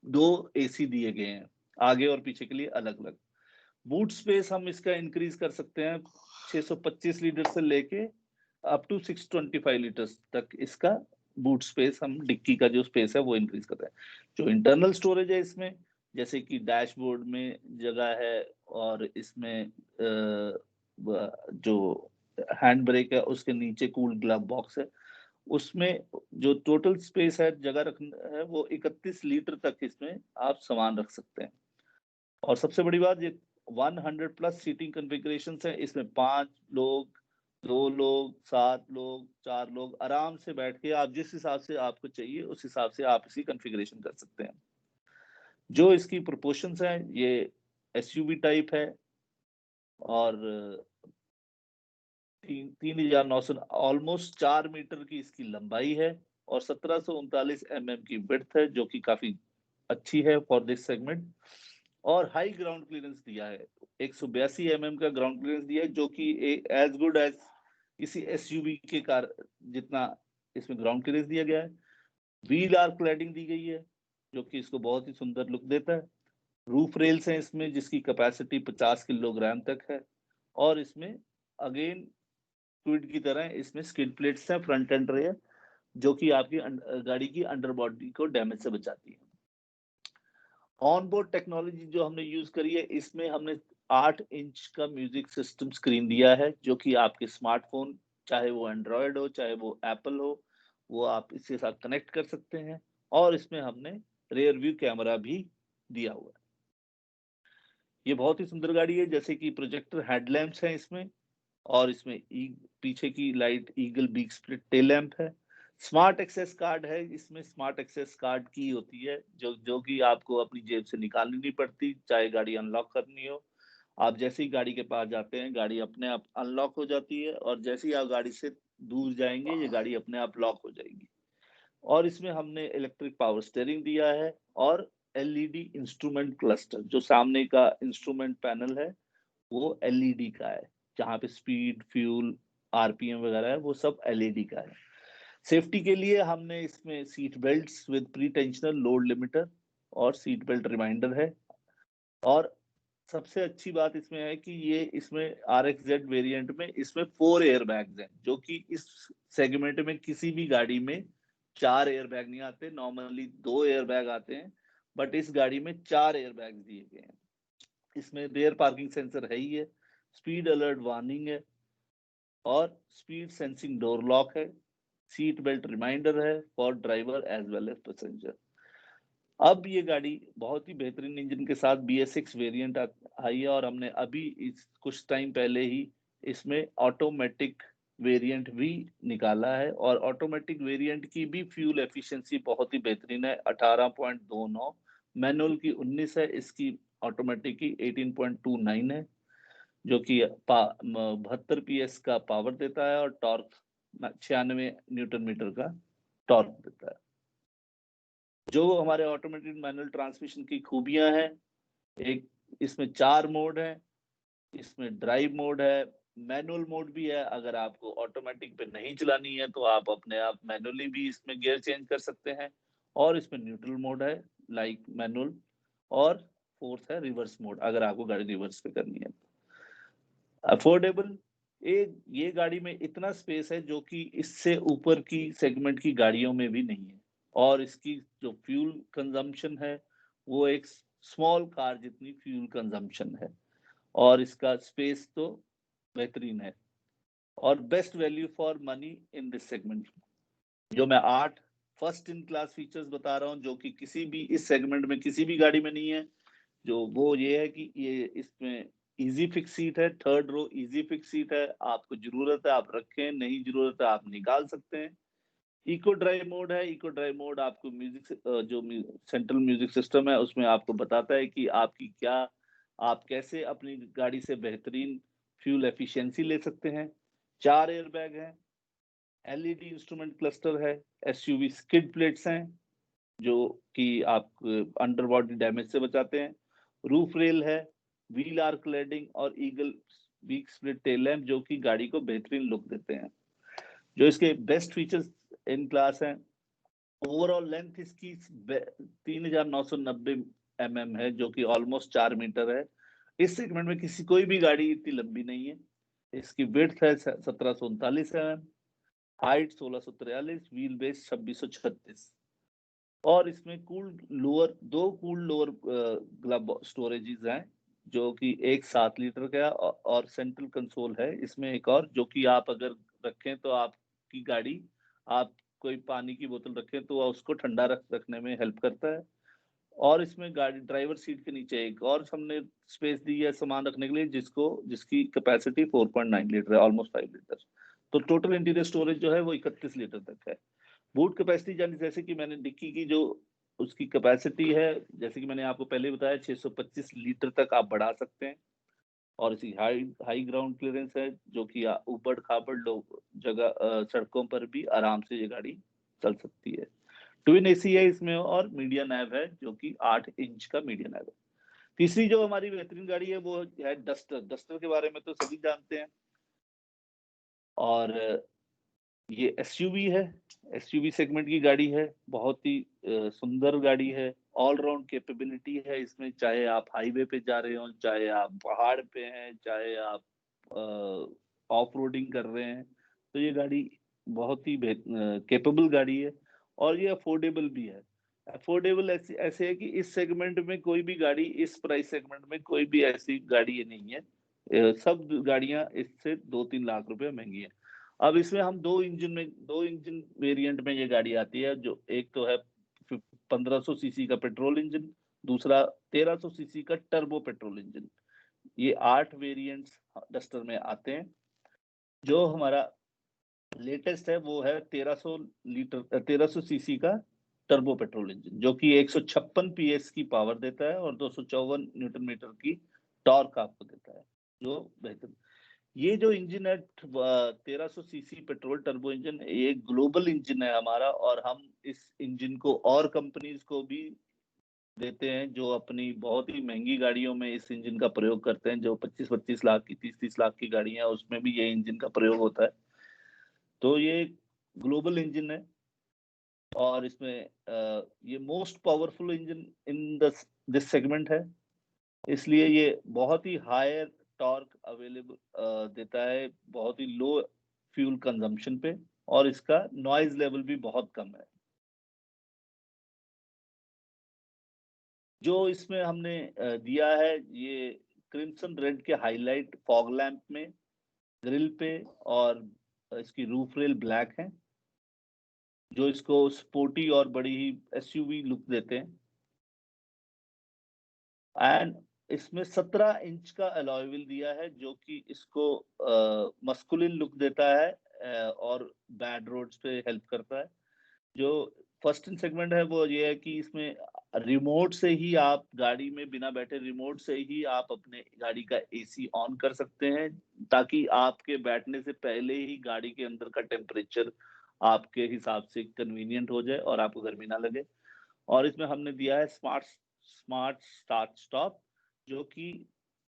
2 AC दिए गए हैं, आगे और पीछे के लिए अलग अलग। बूट स्पेस हम इसका इंक्रीज कर सकते हैं 625 लीटर से लेके अप टू 625 लीटर्स तक। इसका बूट स्पेस, हम डिक्की का जो स्पेस है वो इंक्रीज करते हैं। जो इंटरनल स्टोरेज है इसमें, जैसे कि डैशबोर्ड में जगह है, और इसमें जो हैंड ब्रेक है उसके नीचे कूल ग्लव बॉक्स है, उसमें जो टोटल स्पेस है जगह रखना है वो 31 लीटर तक इसमें आप सामान रख सकते हैं। और सबसे बड़ी बात, ये 100 प्लस सीटिंग कॉन्फ़िगरेशंस है। इसमें 5 लोग, 2 लोग, 7 लोग, 4 लोग आराम से बैठ के आप जिस हिसाब से आपको चाहिए उस हिसाब से आप इसकी कॉन्फ़िगरेशन कर सकते हैं। जो इसकी प्रोपोर्शंस हैं, ये SUV टाइप है, और 3,900 ऑलमोस्ट 4 मीटर की इसकी लंबाई है, और 1739 mm की विड्थ है, जो कि काफी अच्छी है फॉर दिस सेगमेंट। और हाई ग्राउंड क्लियरेंस दिया है, 182 mm का ग्राउंड क्लियरेंस दिया है, जो कि एज गुड एज किसी SUV के कार जितना इसमें ग्राउंड क्लियरेंस दिया गया है। व्हील आर्क क्लैडिंग दी गई है, जो कि इसको बहुत ही सुंदर लुक देता है। रूफ रेल्स हैं इसमें, जिसकी कैपेसिटी 50 किलोग्राम तक है, और इसमें अगेन क्विड की तरह इसमें स्किड प्लेट्स हैं फ्रंट एंड रेयर, जो कि आपकी गाड़ी की अंडर बॉडी को डैमेज से बचाती है। ऑन बोर्ड टेक्नोलॉजी जो हमने यूज करी है, इसमें हमने 8 इंच का म्यूजिक सिस्टम स्क्रीन दिया है, जो कि आपके स्मार्टफोन, चाहे वो एंड्रॉयड हो चाहे वो एप्पल हो, वो आप इसके साथ कनेक्ट कर सकते हैं। और इसमें हमने रेयर व्यू कैमरा भी दिया हुआ है। ये बहुत ही सुंदर गाड़ी है, जैसे कि प्रोजेक्टर हेडलैम्प्स हैं इसमें, और इसमें पीछे की light eagle beak split tail lamp है। स्मार्ट एक्सेस कार्ड है इसमें, स्मार्ट एक्सेस कार्ड की होती है जो कि आपको अपनी जेब से निकालनी नहीं पड़ती, चाहे गाड़ी अनलॉक करनी हो। आप जैसे ही गाड़ी के पास जाते हैं, गाड़ी अपने आप अनलॉक हो जाती है, और जैसे ही आप गाड़ी से दूर जाएंगे, ये गाड़ी अपने आप लॉक हो जाएगी। और इसमें हमने इलेक्ट्रिक पावर स्टीयरिंग दिया है, और LED इंस्ट्रूमेंट क्लस्टर, जो सामने का इंस्ट्रूमेंट पैनल है वो LED का है, जहाँ पे स्पीड, फ्यूल, RPM वगैरह है वो सब LED का है। सेफ्टी के लिए हमने इसमें seat belts with pre tensional load limiter और सीट बेल्ट रिमाइंडर है। और सबसे अच्छी बात इसमें है कि ये इसमें RXZ वेरिएंट में इसमें 4 एयर बैग्स हैं, जो कि इस सेगमेंट में किसी भी गाड़ी में 4 एयर बैग नहीं आते। नॉर्मली 2 एयर बैग आते हैं, बट इस गाड़ी में 4 एयर बैग दिए गए हैं। इसमें रियर पार्किंग सेंसर है ही है, स्पीड अलर्ट वार्निंग है, और स्पीड सेंसिंग डोर लॉक है, सीट बेल्ट रिमाइंडर है for driver as well as passenger. अब ये गाड़ी बहुत ही बेहतरीन इंजन के साथ BS6 वेरिएंट आई है, और हमने अभी इस कुछ टाइम पहले ही इसमें ऑटोमेटिक वेरिएंट भी निकाला है, और ऑटोमेटिक वेरिएंट की भी फ्यूल एफिशिएंसी बहुत ही बेहतरीन है, 18.29। मैनुअल की 19 है, इसकी ऑटोमेटिक की 18.29 है, जो कि 72 PS का पावर देता है और टॉर्क 96 न्यूटन मीटर का टॉर्क देता है। जो हमारे ऑटोमेटेड मैनुअल ट्रांसमिशन की खूबियां हैं, एक इसमें 4 मोड है, इसमें ड्राइव मोड है, मैनुअल मोड भी है। अगर आपको ऑटोमेटिक पे नहीं चलानी है तो आप अपने आप मैनुअली भी इसमें गियर चेंज कर सकते हैं, और इसमें न्यूट्रल मोड है लाइक मैनुअल, और फोर्थ है रिवर्स मोड अगर आपको गाड़ी रिवर्स पे करनी है। अफोर्डेबल, ये गाड़ी में इतना स्पेस है जो कि इससे ऊपर की सेगमेंट की गाड़ियों में भी नहीं है, और इसकी जो फ्यूल कंजम्पशन है वो एक स्मॉल कार जितनी फ्यूल कंजम्पशन है, और इसका स्पेस तो बेहतरीन है, और best value for money in this segment. जो मैं 8 फर्स्ट इन क्लास फीचर्स बता रहा हूँ, जो कि किसी भी इस सेगमेंट में किसी भी गाड़ी में नहीं है, जो वो ये है कि ये इसमें इजी फिक्स सीट है, 3rd रो इजी फिक्स सीट है, आपको जरूरत है आप रखें, नहीं जरूरत है आप निकाल सकते हैं। इको ड्राइव मोड है, इको ड्राइव मोड आपको म्यूजिक जो सेंट्रल म्यूजिक सिस्टम है उसमें आपको बताता है कि आपकी क्या, आप कैसे अपनी गाड़ी से बेहतरीन फ्यूल एफिशिएंसी ले सकते हैं। 4 एयर बैग हैं, LED इंस्ट्रूमेंट क्लस्टर है, SUV स्किड प्लेट्स हैं जो कि आप अंडर बॉडी डैमेज से बचाते हैं, रूफ रेल है, व्हील आर्क क्लैडिंग और eagle beak split tail lamp जो कि गाड़ी को बेहतरीन लुक देते हैं। जो इसके बेस्ट फीचर्स इन क्लास हैं, ओवरऑल लेंथ इसकी 3990 mm है, जो कि ऑलमोस्ट 4 मीटर है। इस सेगमेंट में कोई भी गाड़ी इतनी लंबी नहीं है। इसकी विड्थ है 1739 mm, हाइट 1643, व्हील बेस 2636, और इसमें दो कूल लोअर ग्लब स्टोरेजेस हैं, जो कि एक 7 लीटर का और सेंट्रल कंसोल है इसमें एक और, जो कि आप अगर रखें तो आपकी गाड़ी, आप कोई पानी की बोतल रखें तो उसको ठंडा रखने में हेल्प करता है। और इसमें गाड़ी ड्राइवर सीट के नीचे एक और हमने स्पेस दी है सामान रखने के लिए, जिसकी कैपेसिटी 4.9 लीटर है, ऑलमोस्ट 5 लीटर। तो टोटल इंटीरियर स्टोरेज जो है वो 31 लीटर तक है। बूट कैपेसिटी यानी जैसे कि मैंने डिक्की की जो उसकी कैपेसिटी है, जैसे कि मैंने आपको पहले बताया 625 लीटर तक आप बढ़ा सकते हैं, और इसी हाई ग्राउंड क्लियरेंस है, जो कि ऊबड़ खाबड़ लोग जगह सड़कों पर भी आराम से ये गाड़ी चल सकती है। ट्विन AC है इसमें, और मीडिया नैव है जो कि 8 इंच का मीडिया नैव है। तीसरी जो हमारी बेहतरीन गाड़ी है वो है डस्टर। डस्टर के बारे में तो सभी जानते हैं, और ये SUV है, SUV सेगमेंट की गाड़ी है, बहुत ही सुंदर गाड़ी है, ऑलराउंड कैपेबिलिटी है इसमें, चाहे आप हाईवे पे जा रहे हो, चाहे आप पहाड़ पे हैं, चाहे आप ऑफ रोडिंग कर रहे हैं, तो ये गाड़ी बहुत ही कैपेबल गाड़ी है, और ये अफोर्डेबल भी है। अफोर्डेबल ऐसे है कि इस सेगमेंट में कोई भी गाड़ी, इस प्राइस सेगमेंट में कोई भी ऐसी गाड़ी ये नहीं है, सब गाड़ियां इससे 2-3 लाख रुपए महंगी है। अब इसमें हम दो इंजन वेरिएंट में ये गाड़ी आती है, जो एक तो है 1500 सीसी का पेट्रोल इंजन, दूसरा 1300 सीसी का टर्बो पेट्रोल इंजन। ये 8 वेरिएंट्स डस्टर में आते हैं। जो हमारा लेटेस्ट है वो है 1300 सीसी का टर्बो पेट्रोल इंजन, जो कि 156 PS की पावर देता है और 254 न्यूटन मीटर की टॉर्क आपको देता है, जो बेहतर। ये जो इंजन है 1300 सीसी पेट्रोल टर्बो इंजन, ये ग्लोबल इंजन है हमारा, और हम इस इंजन को और कंपनीज को भी देते हैं जो अपनी बहुत ही महंगी गाड़ियों में इस इंजन का प्रयोग करते हैं, जो 25-25 लाख की, 30-30 लाख की गाड़ियां हैं उसमें भी ये इंजन का प्रयोग होता है। तो ये ग्लोबल इंजन है, और इसमें ये most powerful engine in this segment है, इसलिए ये बहुत ही हायर टॉर्क अवेलेबल देता है, बहुत ही लो फ्यूल कंजम्पशन पे, और इसका नॉइज लेवल भी बहुत कम है। जो इसमें हमने दिया है, ये क्रिम्सन रेड के हाईलाइट फॉग लैंप में, ग्रिल पे, और इसकी रूफ रेल ब्लैक है, जो इसको स्पोर्टी और बड़ी ही एसयूवी लुक देते हैं। एंड इसमें 17 इंच का अलॉय व्हील दिया है, जो कि इसको मस्कुलिन लुक देता है और बैड रोड्स पे हेल्प करता है। जो फर्स्ट इन सेगमेंट है वो ये है कि इसमें रिमोट से ही आप गाड़ी में बिना बैठे रिमोट से ही आप अपने गाड़ी का एसी ऑन कर सकते हैं, ताकि आपके बैठने से पहले ही गाड़ी के अंदर का टेम्परेचर आपके हिसाब से कन्वीनियंट हो जाए और आपको गर्मी ना लगे। और इसमें हमने दिया है स्मार्ट स्टार्ट स्टॉप, जो कि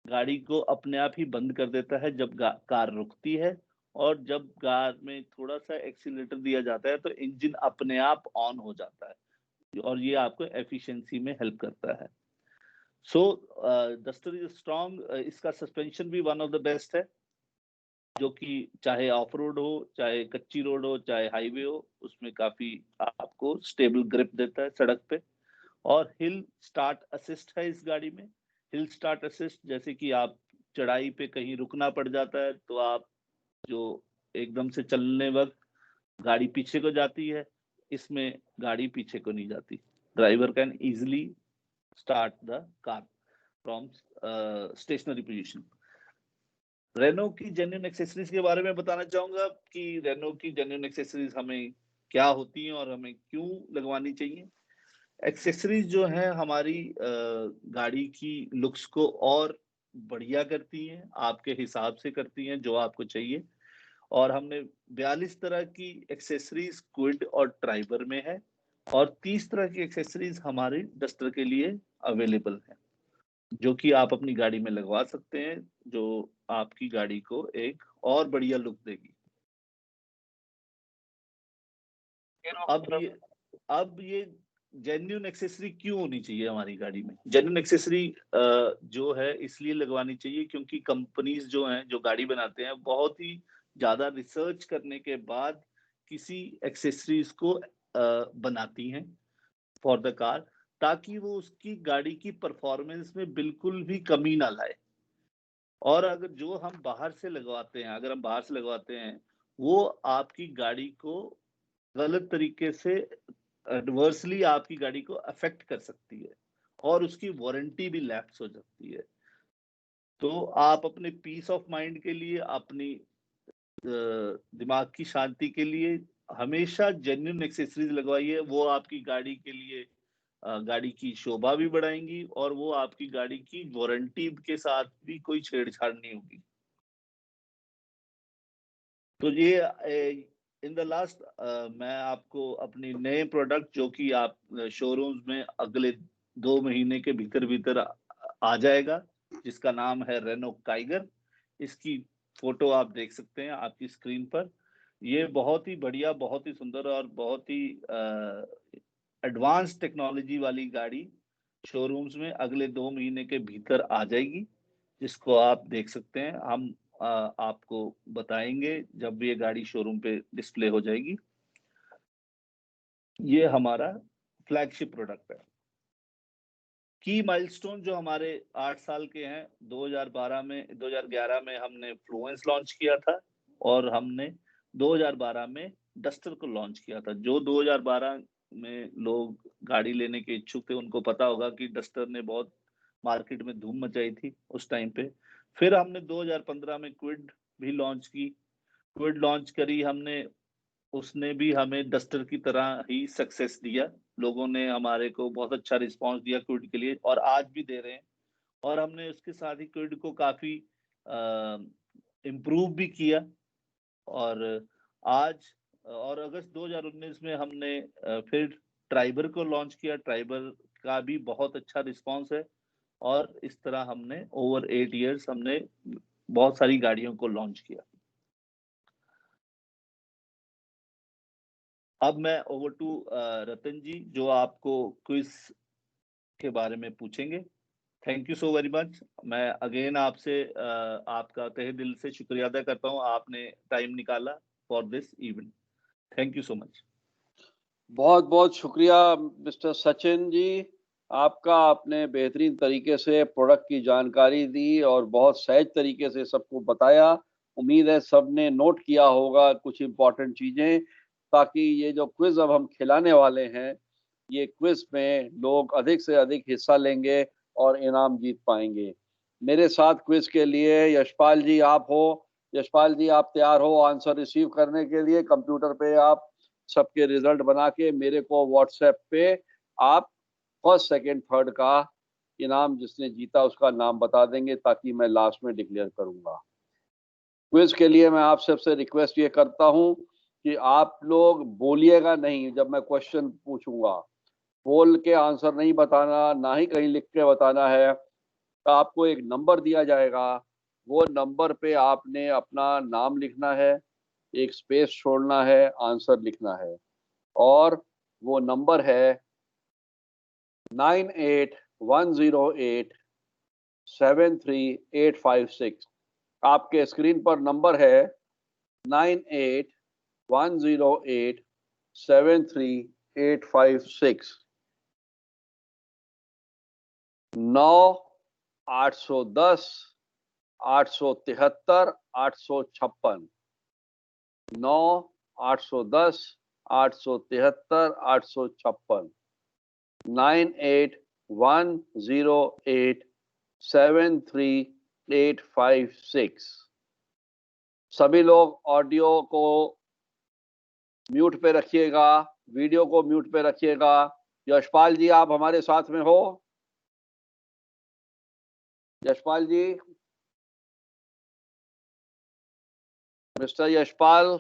गाड़ी को अपने आप ही बंद कर देता है जब कार रुकती है, और जब कार में थोड़ा सा एक्सीलरेटर दिया जाता है तो इंजन अपने आप ऑन हो जाता है, और ये आपको एफिशिएंसी में हेल्प करता है। सो डस्टर इज स्ट्रॉन्ग, इसका सस्पेंशन भी वन ऑफ द बेस्ट है, जो कि चाहे ऑफ रोड हो, चाहे कच्ची रोड हो, चाहे हाईवे हो, उसमें काफी आपको स्टेबल ग्रिप देता है सड़क पे। और हिल स्टार्ट असिस्ट है इस गाड़ी में। हिल स्टार्ट असिस्ट, जैसे कि आप चढ़ाई पे कहीं रुकना पड़ जाता है तो आप जो एकदम से चलने वक्त गाड़ी पीछे को जाती है, इसमें गाड़ी पीछे को नहीं जाती। Driver can easily start the car from stationary position. Renault की जेन्युइन एक्सेसरीज के बारे में बताना चाहूंगा कि रेनो की जेन्युइन एक्सेसरीज हमें क्या होती हैं और हमें क्यों लगवानी चाहिए। एक्सेसरीज जो है हमारी गाड़ी की लुक्स को और बढ़िया करती हैं, आपके हिसाब से करती हैं जो आपको चाहिए। और हमने 42 तरह की एक्सेसरीज क्विड और ट्राइबर में है, और 30 तरह की एक्सेसरीज हमारी डस्टर के लिए अवेलेबल है, जो कि आप अपनी गाड़ी में लगवा सकते हैं, जो आपकी गाड़ी को एक और बढ़िया लुक देगी। अब ये जेन्युइन एक्सेसरी क्यों होनी चाहिए हमारी गाड़ी में? जेन्युइन एक्सेसरी जो है इसलिए लगवानी चाहिए क्योंकि कंपनीज जो हैं, जो गाड़ी बनाते हैं, बहुत ही ज्यादा रिसर्च करने के बाद किसी एक्सेसरीज को बनाती हैं फॉर द कार, ताकि वो उसकी गाड़ी की परफॉर्मेंस में बिल्कुल भी कमी ना लाए। और अगर जो हम बाहर से लगवाते हैं, अगर हम बाहर से लगवाते हैं, वो आपकी गाड़ी को गलत तरीके से एडवर्सली आपकी गाड़ी को अफेक्ट कर सकती है, और उसकी वारंटी भी लैप्स हो सकती है। तो आप अपने पीस ऑफ माइंड के लिए, अपनी दिमाग की शांति के लिए हमेशा जेन्युइन एक्सेसरीज लगवाइए। वो आपकी गाड़ी के लिए गाड़ी की शोभा भी बढ़ाएंगी, और वो आपकी गाड़ी की वारंटी के साथ भी कोई छेड़छाड़ नहीं होगी। तो ये इन द लास्ट मैं आपको अपनी नए प्रोडक्ट, जो कि आप शोरूम्स में अगले 2 महीने के भीतर भीतर आ जाएगा, जिसका नाम है रेनो काइगर। इसकी फोटो आप देख सकते हैं आपकी स्क्रीन पर। ये बहुत ही बढ़िया, बहुत ही सुंदर और बहुत ही एडवांस टेक्नोलॉजी वाली गाड़ी शोरूम्स में अगले 2 महीने के भीतर आ जाएगी, जिसको आप देख सकते हैं। हम आपको बताएंगे जब ये गाड़ी शोरूम पे डिस्प्ले हो जाएगी। ये हमारा फ्लैगशिप प्रोडक्ट है। की माइलस्टोन जो हमारे 8 साल के हैं, 2011 में हमने फ्लुएंस लॉन्च किया था, और हमने 2012 में डस्टर को लॉन्च किया था। जो 2012 में लोग गाड़ी लेने के इच्छुक थे, उनको पता होगा कि डस्टर ने बहुत मार्केट में धूम मचाई थी उस टाइम पे। फिर हमने 2015 में क्विड भी लॉन्च की। क्विड लॉन्च करी हमने, उसने भी हमें डस्टर की तरह ही सक्सेस दिया। लोगों ने हमारे को बहुत अच्छा रिस्पांस दिया क्विड के लिए, और आज भी दे रहे हैं। और हमने उसके साथ ही क्विड को काफी इम्प्रूव भी किया। और आज और अगस्त 2019 में हमने फिर ट्राइबर को लॉन्च किया। ट्राइबर का भी बहुत अच्छा रिस्पांस है, और इस तरह हमने ओवर 8 इयर्स हमने बहुत सारी गाड़ियों को लॉन्च किया। अब मैं ओवर टू रतन जी, जो आपको क्विज के बारे में पूछेंगे। Thank you so very much. मैं अगेन आपसे आपका तहे दिल से शुक्रिया अदा करता हूँ, आपने टाइम निकाला for this event. Thank you so much. बहुत बहुत शुक्रिया मिस्टर सचिन जी, आपका। आपने बेहतरीन तरीके से प्रोडक्ट की जानकारी दी और बहुत सहज तरीके से सबको बताया। उम्मीद है सबने नोट किया होगा कुछ इम्पोर्टेंट चीज़ें, ताकि ये जो क्विज अब हम खिलाने वाले हैं, ये क्विज में लोग अधिक से अधिक हिस्सा लेंगे और इनाम जीत पाएंगे। मेरे साथ क्विज के लिए यशपाल जी आप हो। यशपाल जी, आप तैयार हो आंसर रिसीव करने के लिए? कंप्यूटर पे आप सबके रिजल्ट बना के मेरे को व्हाट्सएप पे आप फर्स्ट सेकंड थर्ड का इनाम जिसने जीता उसका नाम बता देंगे, ताकि मैं लास्ट में डिक्लेयर करूंगा। क्विज के लिए मैं आप सबसे रिक्वेस्ट ये करता हूं कि आप लोग बोलिएगा नहीं जब मैं क्वेश्चन पूछूंगा। बोल के आंसर नहीं बताना, ना ही कहीं लिख के बताना है। तो आपको एक नंबर दिया जाएगा, वो नंबर पे आपने अपना नाम लिखना है, एक स्पेस छोड़ना है, आंसर लिखना है। और वो नंबर है 9810873856। आपके स्क्रीन पर नंबर है 9810873856। 9 810 873 856। 9 810 873 856। 9810873856। सभी लोग ऑडियो को म्यूट पे रखिएगा, वीडियो को म्यूट पे रखिएगा। यशपाल जी, आप हमारे साथ में हो? यशपाल जी, मिस्टर यशपाल?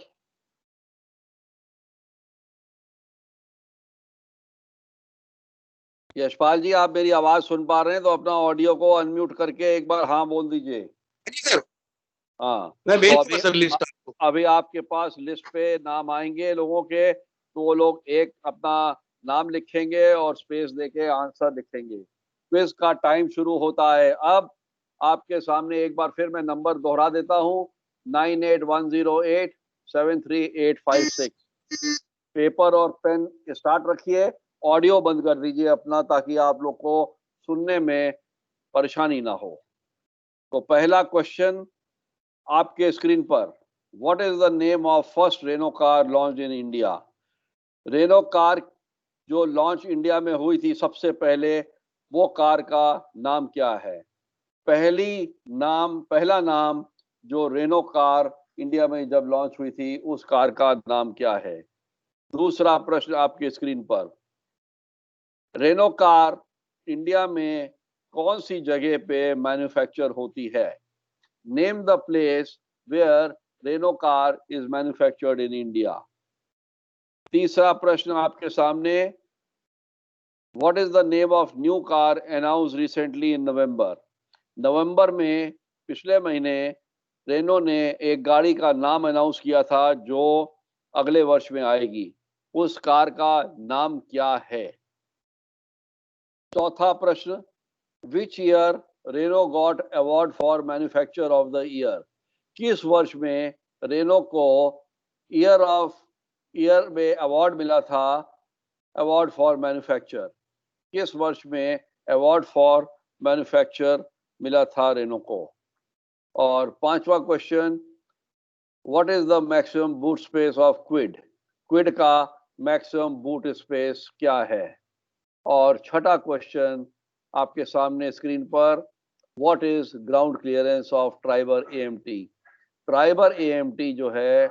यशपाल जी, आप मेरी आवाज सुन पा रहे हैं तो अपना ऑडियो को अनम्यूट करके एक बार हाँ बोल दीजिए। हाँ, तो अभी आपके पास लिस्ट पे नाम आएंगे लोगों के, तो वो लोग एक अपना नाम लिखेंगे और स्पेस देके आंसर लिखेंगे। क्विज का टाइम शुरू होता है अब। आपके सामने एक बार फिर मैं नंबर दोहरा देता हूँ, 9810873856। पेपर और पेन स्टार्ट रखिए, ऑडियो बंद कर दीजिए अपना, ताकि आप लोग को सुनने में परेशानी ना हो। तो पहला क्वेश्चन आपके स्क्रीन पर, what is the name of first Renault car launch in India? Renault car जो लॉन्च इंडिया में हुई थी सबसे पहले, वो कार का नाम क्या है? पहला नाम जो रेनो कार इंडिया में जब लॉन्च हुई थी उस कार का नाम क्या है? दूसरा प्रश्न आपके स्क्रीन पर, रेनो कार इंडिया में कौन सी जगह पे मैन्युफैक्चर होती है? Name the place where Renault car is manufactured in India. तीसरा प्रश्न आपके सामने, what is the name of new car announce recently in November? नवंबर में पिछले महीने रेनो ने एक गाड़ी का नाम अनाउंस किया था जो अगले वर्ष में आएगी। उस कार का नाम क्या है? चौथा प्रश्न, which year Renault got award for manufacture of the year? किस वर्ष में रेनो को ईयर में अवार्ड मिला था, अवार्ड फॉर मैन्युफैक्चर? किस वर्ष में अवार्ड फॉर मैन्युफैक्चर मिला था रेनो को? और पांचवा question, what is the maximum boot space of Kwid? Kwid का मैक्सिमम बूट स्पेस क्या है? और छठा क्वेश्चन आपके सामने स्क्रीन पर, what is ground clearance of Triber AMT? Triber AMT जो है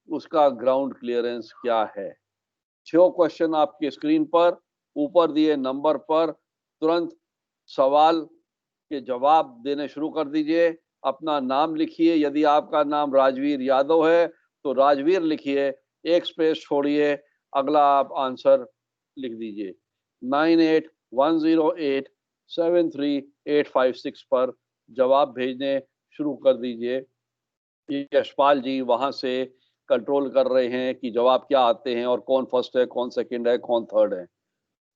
उसका ग्राउंड क्लियरेंस क्या है? 6 क्वेश्चन आपके स्क्रीन पर, ऊपर दिए नंबर पर तुरंत सवाल के जवाब देने शुरू कर दीजिए। अपना नाम लिखिए, यदि आपका नाम राजवीर यादव है तो राजवीर लिखिए, एक स्पेस छोड़िए, अगला आप आंसर लिख दीजिए। 9810873856 पर जवाब भेजने शुरू कर दीजिए। यशपाल जी वहां से कंट्रोल कर रहे हैं कि जवाब क्या आते हैं और कौन फर्स्ट है, कौन सेकंड है, कौन थर्ड है।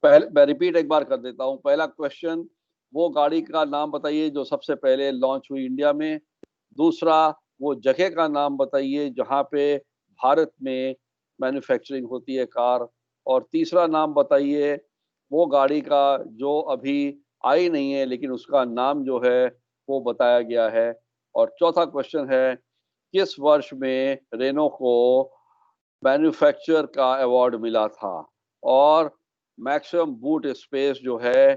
पहले मैं रिपीट एक बार कर देता हूं। पहला क्वेश्चन, वो गाड़ी का नाम बताइए जो सबसे पहले लॉन्च हुई इंडिया में। दूसरा, वो जगह का नाम बताइए जहाँ पे भारत में मैन्युफैक्चरिंग होती है कार। और तीसरा नाम बताइए वो गाड़ी का जो अभी आई नहीं है लेकिन उसका नाम जो है वो बताया गया है। और चौथा क्वेश्चन है, किस वर्ष में रेनो को मैन्युफैक्चर का अवार्ड मिला था। और मैक्सिमम बूट स्पेस जो है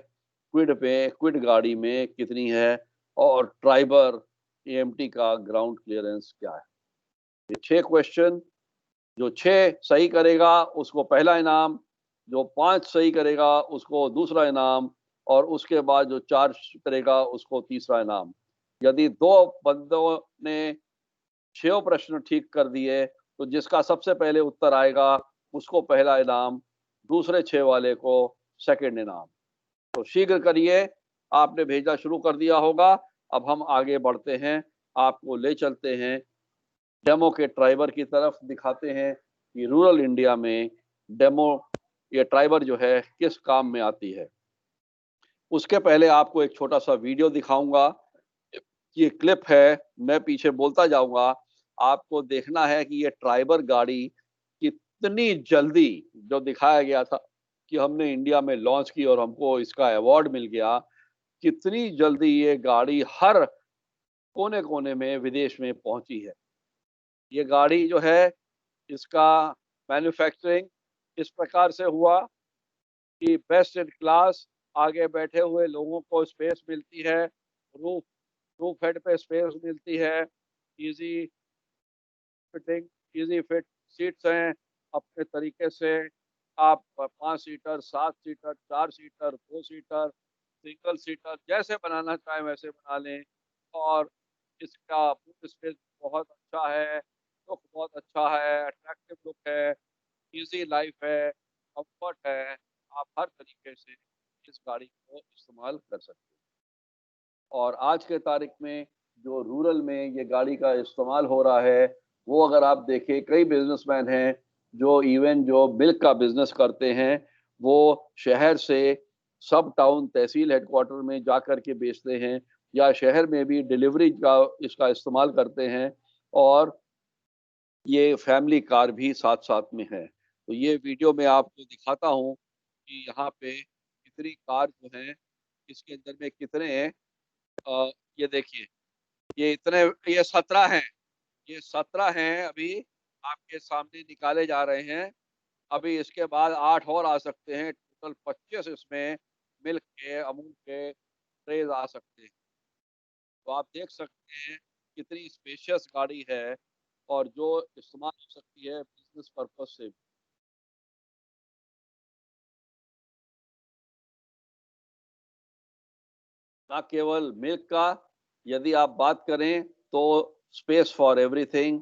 क्विड गाड़ी में कितनी है, और ट्राइबर एएमटी का ग्राउंड क्लियरेंस क्या है। ये 6 क्वेश्चन, जो 6 सही करेगा उसको पहला इनाम, जो 5 सही करेगा उसको दूसरा इनाम, और उसके बाद जो 4 करेगा उसको तीसरा इनाम। यदि 2 बंदों ने 6 प्रश्न ठीक कर दिए तो जिसका सबसे पहले उत्तर आएगा उसको पहला इनाम, दूसरे 6 वाले को सेकंड इनाम। तो शीघ्र करिए, आपने भेजना शुरू कर दिया होगा। अब हम आगे बढ़ते हैं, आपको ले चलते हैं डेमो के ट्राइबर की तरफ, दिखाते हैं कि रूरल इंडिया में डेमो ये ट्राइबर जो है किस काम में आती है। उसके पहले आपको एक छोटा सा वीडियो दिखाऊंगा। ये क्लिप है, मैं पीछे बोलता जाऊंगा। आपको देखना है कि ये ट्राइबर गाड़ी कितनी जल्दी, जो दिखाया गया था कि हमने इंडिया में लॉन्च की और हमको इसका अवार्ड मिल गया, कितनी जल्दी ये गाड़ी हर कोने कोने में विदेश में पहुंची है। ये गाड़ी जो है, इसका मैन्युफैक्चरिंग इस प्रकार से हुआ कि बेस्ट इन क्लास, आगे बैठे हुए लोगों को स्पेस मिलती है, रूफ रूफ हेड पे स्पेस मिलती है, easy fitting, easy fit seats हैं अपने तरीके से। आप 5 seater, 7 seater, 4 seater, 2 seater, single seater जैसे बनाना चाहें वैसे बना लें। और इसका बूट स्पेस बहुत अच्छा है, लुक बहुत अच्छा है, अट्रैक्टिव लुक है, इजी लाइफ है, कंफर्ट है। आप हर तरीके से इस गाड़ी को इस्तेमाल कर सकते हैं। और आज के तारीख में जो रूरल में ये गाड़ी का इस्तेमाल हो रहा है, वो अगर आप देखें, कई बिजनेसमैन हैं जो इवन जो मिल्क का बिजनेस करते हैं, वो शहर से सब टाउन तहसील हेडक्वार्टर में जा कर के बेचते हैं, या शहर में भी डिलीवरी का इसका इस्तेमाल करते हैं। और ये फैमिली कार भी साथ साथ में है। तो ये वीडियो में आपको दिखाता हूँ कि यहाँ पे कितनी कार जो है, इसके अंदर में कितने हैं। ये देखिए, ये इतने, ये 17 हैं, ये 17 हैं अभी आपके सामने निकाले जा रहे हैं। अभी इसके बाद 8 और आ सकते हैं, टोटल 25 इसमें मिल्क के, अमूल के ट्रेज आ सकते हैं। तो आप देख सकते हैं कितनी स्पेशियस गाड़ी है, और जो इस्तेमाल हो सकती है बिजनेस पर्पज से। ना केवल मिल्क का, यदि आप बात करें तो स्पेस फॉर एवरीथिंग।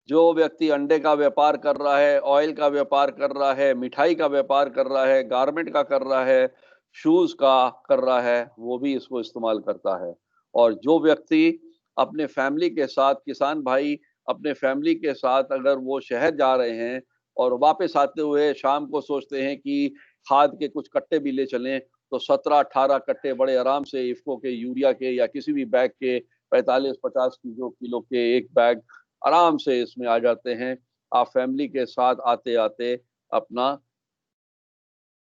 जो व्यक्ति अंडे का व्यापार कर रहा है, ऑयल का व्यापार कर रहा है, मिठाई का व्यापार कर रहा है, गारमेंट का कर रहा है, शूज का कर रहा है, वो भी इसको इस्तेमाल करता है। और जो व्यक्ति अपने फैमिली के साथ, किसान भाई अपने फैमिली के साथ अगर वो शहर जा रहे हैं और वापस आते हुए शाम को सोचते हैं कि खाद के कुछ कट्टे भी ले चलें, तो 17-18 कट्टे बड़े आराम से इफ्को के, यूरिया के, या किसी भी बैग के 45-50 किलो के एक बैग आराम से इसमें आ जाते हैं। आप फैमिली के साथ आते आते अपना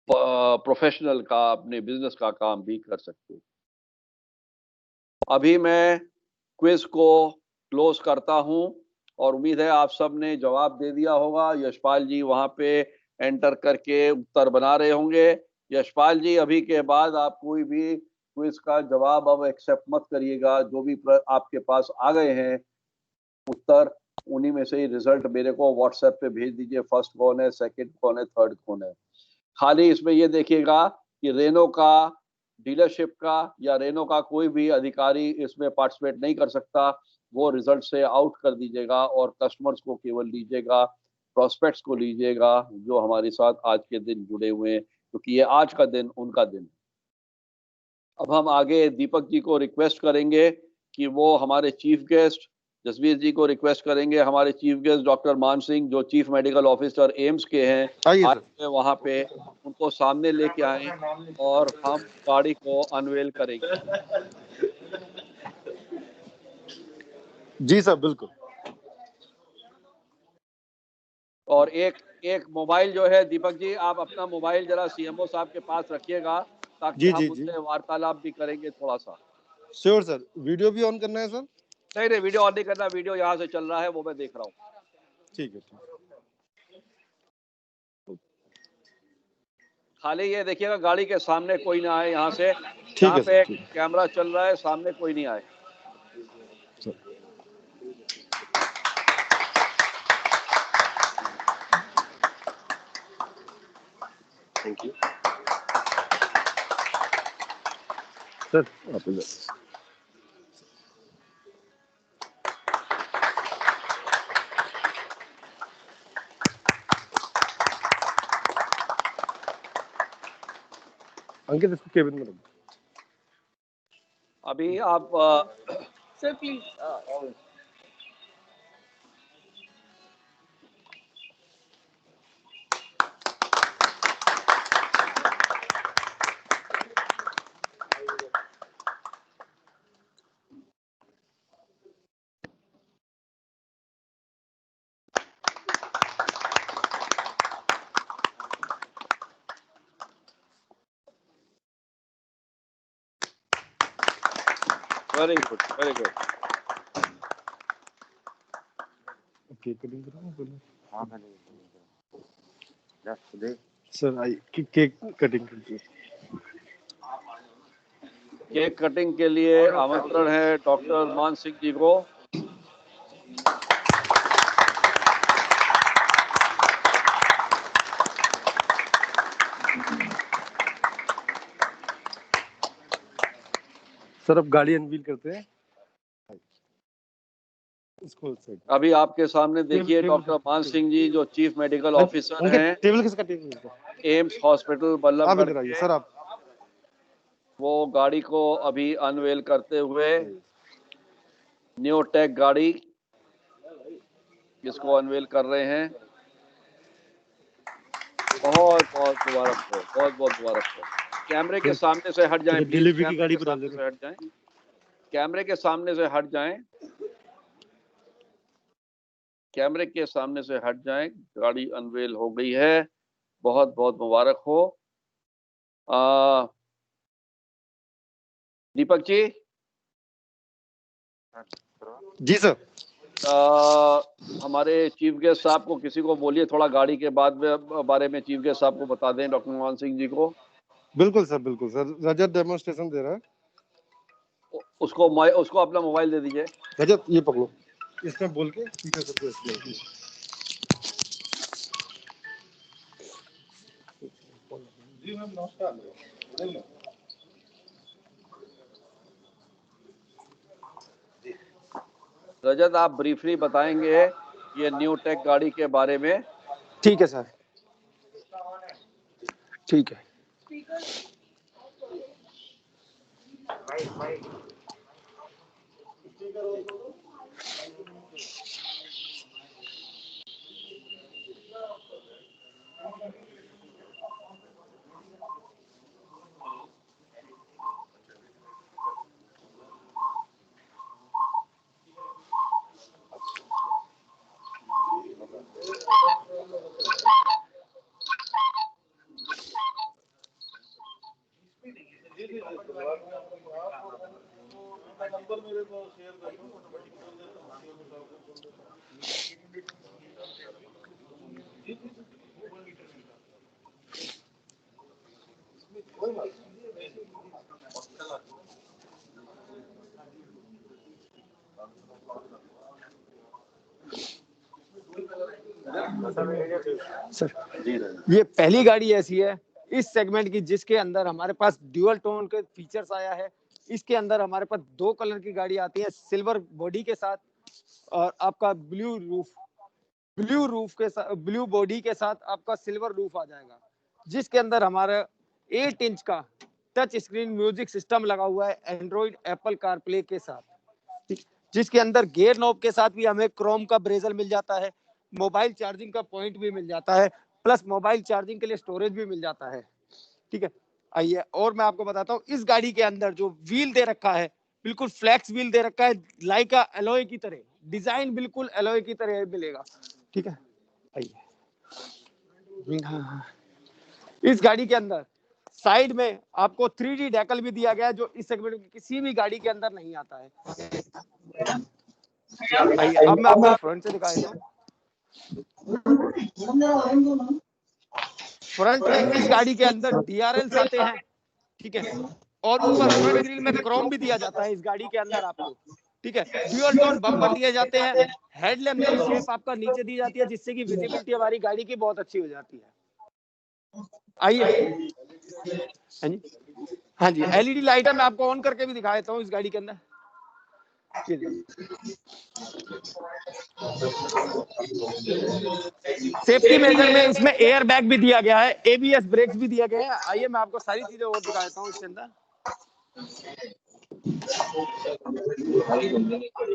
प्रोफेशनल का, अपने बिजनेस का काम भी कर सकते हैं। अभी मैं क्विज को क्लोज करता हूं, और उम्मीद है आप सब ने जवाब दे दिया होगा। यशपाल जी वहां पे एंटर करके उत्तर बना रहे होंगे। यशपाल जी, अभी के बाद आप कोई भी क्विज का जवाब अब एक्सेप्ट मत करिएगा। जो भी आपके पास आ गए हैं उत्तर, उन्हीं में से ही रिजल्ट मेरे को व्हाट्सएप पे भेज दीजिए। फर्स्ट कौन है, सेकंड कौन है, थर्ड कौन है। खाली इसमें ये देखिएगा कि रेनो का डीलरशिप का या रेनो का कोई भी अधिकारी इसमें पार्टिसिपेट नहीं कर सकता। वो रिजल्ट से आउट कर दीजिएगा और कस्टमर्स को केवल लीजिएगा, प्रोस्पेक्ट्स को लीजिएगा जो हमारे साथ आज के दिन जुड़े हुए हैं, क्योंकि ये आज का दिन उनका दिन। अब हम आगे दीपक जी को रिक्वेस्ट करेंगे कि वो हमारे चीफ गेस्ट जसवीर जी को रिक्वेस्ट करेंगे हमारे चीफ गेस्ट डॉक्टर मान सिंह जो चीफ मेडिकल ऑफिसर एम्स के हैं, आइए आज सर। वहाँ पे उनको सामने लेके आए और हम गाड़ी को अनवेल करेंगे। जी सर, बिल्कुल। और एक मोबाइल जो है दीपक जी, आप अपना मोबाइल जरा सीएमओ साहब के पास रखिएगा ताकि जी हम जी जी, उनसे वार्तालाप भी करेंगे थोड़ा सा। Sure sir. वीडियो भी ऑन करना है सर? नहीं नहीं, वीडियो ऑन नहीं करना, वीडियो यहाँ से चल रहा है, वो मैं देख रहा हूँ। ठीक है, ठीक है। खाली ये देखिएगा गाड़ी के सामने कोई ना आए, यहाँ से ठीक जहाँ है सर, पे ठीक कैमरा चल रहा है सामने कोई नहीं आए। सर। Thank you sir. आप इधर। अंकित, इसको केबिन में रख दो। अभी आप sir please very good, very good. Cake cutting कराऊं पहले? हाँ सर आइए, केक कटिंग कीजिए। केक कटिंग के लिए आमंत्रण है डॉक्टर मान सिंह जी को। सर अब गाड़ी अनवील करते हैं। इसको सेट। अभी आपके सामने देखिए डॉक्टर मान सिंह जी जो चीफ मेडिकल ऑफिसर हैं टेबल किसका? टेबल एम्स हॉस्पिटल आप बल्लभगढ़ इधर आइए के, सर। आप वो गाड़ी को अभी अनवेल करते हुए, न्यू टेक गाड़ी इसको अनवेल कर रहे हैं। बहुत बहुत मुबारक हो, बहुत बहुत मुबारक हो। कैमरे के सामने से हट जाएं प्लीज, डिलीवरी की कैमरे गाड़ी के पर डाल सामने देना। से हट जाएं, कैमरे के सामने से हट जाएं, कैमरे के सामने से हट जाएं। गाड़ी अनवेल हो गई है, बहुत बहुत मुबारक हो। दीपक जी, जी सर। हमारे चीफ गेस्ट साहब को किसी को बोलिए थोड़ा गाड़ी के बारे में चीफ गेस्ट साहब को बता दें, डॉक्टर मान सिंह जी को। बिल्कुल सर, बिल्कुल सर। रजत डेमोन्स्ट्रेशन दे रहा है। उसको अपना मोबाइल दे दीजिए। रजत ये पकड़ो, इसमें बोल के ठीक है सबको एक्सप्लेन। जी मैम, नमस्कार। रजत, आप ब्रीफली बताएंगे ये न्यू टेक गाड़ी के बारे में। ठीक है सर, ठीक है। सर ये पहली गाड़ी ऐसी है इस सेगमेंट की जिसके अंदर हमारे पास ड्यूअल टोन के फीचर्स आया है। इसके अंदर हमारे पास 2 कलर की गाड़ी आती है, सिल्वर बॉडी के साथ और आपका ब्लू रूफ के साथ, ब्लू बॉडी के साथ आपका सिल्वर रूफ आ जाएगा, जिसके अंदर हमारा 8 इंच का टच स्क्रीन म्यूजिक सिस्टम लगा हुआ है एंड्रॉइड एप्पल कारप्ले के साथ। जिसके अंदर गियर नॉब के साथ भी हमें क्रोम का ब्रेजल मिल जाता है, मोबाइल चार्जिंग का पॉइंट भी मिल जाता है, प्लस मोबाइल चार्जिंग के लिए स्टोरेज भी मिल जाता है। ठीक है, आइए और मैं आपको बताता हूँ इस गाड़ी के अंदर जो व्हील दे रखा है, बिल्कुल फ्लैक्स व्हील दे रखा है, लाइका एलॉय की तरह, डिजाइन बिल्कुल एलॉय की तरह मिलेगा। ठीक है, आइए इस गाड़ी के अंदर साइड में आपको 3D डेकल भी दिया गया है, जो इस सेगमेंट में किसी भी गाड़ी के अंदर नहीं आता है। आइए अब मैं आपको फ्रंट से दिखा देता हूँ। फ्रंट में इस गाड़ी के अंदर DRLs आते हैं। ठीक है, और ऊपर फ्रंट ग्रिल में क्रोम भी दिया जाता है इस गाड़ी के अंदर आपको। ठीक है, ड्यूअल टोन बम्पर दिए जाते हैं, हेडलैम्प की शेप आपका नीचे दी जाती है, जिससे कि विजिबिलिटी हमारी गाड़ी की बहुत अच्छी हो जाती है। आइए हाँ जी, LED लाइट है, मैं आपको ऑन करके भी दिखा देता हूँ इस गाड़ी के अंदर। सेफ्टी मेजर में इसमें एयर बैग भी दिया गया है, ABS ब्रेक्स भी दिया गया है। आइए मैं आपको सारी चीजें और दिखा देता हूँ इसके अंदर।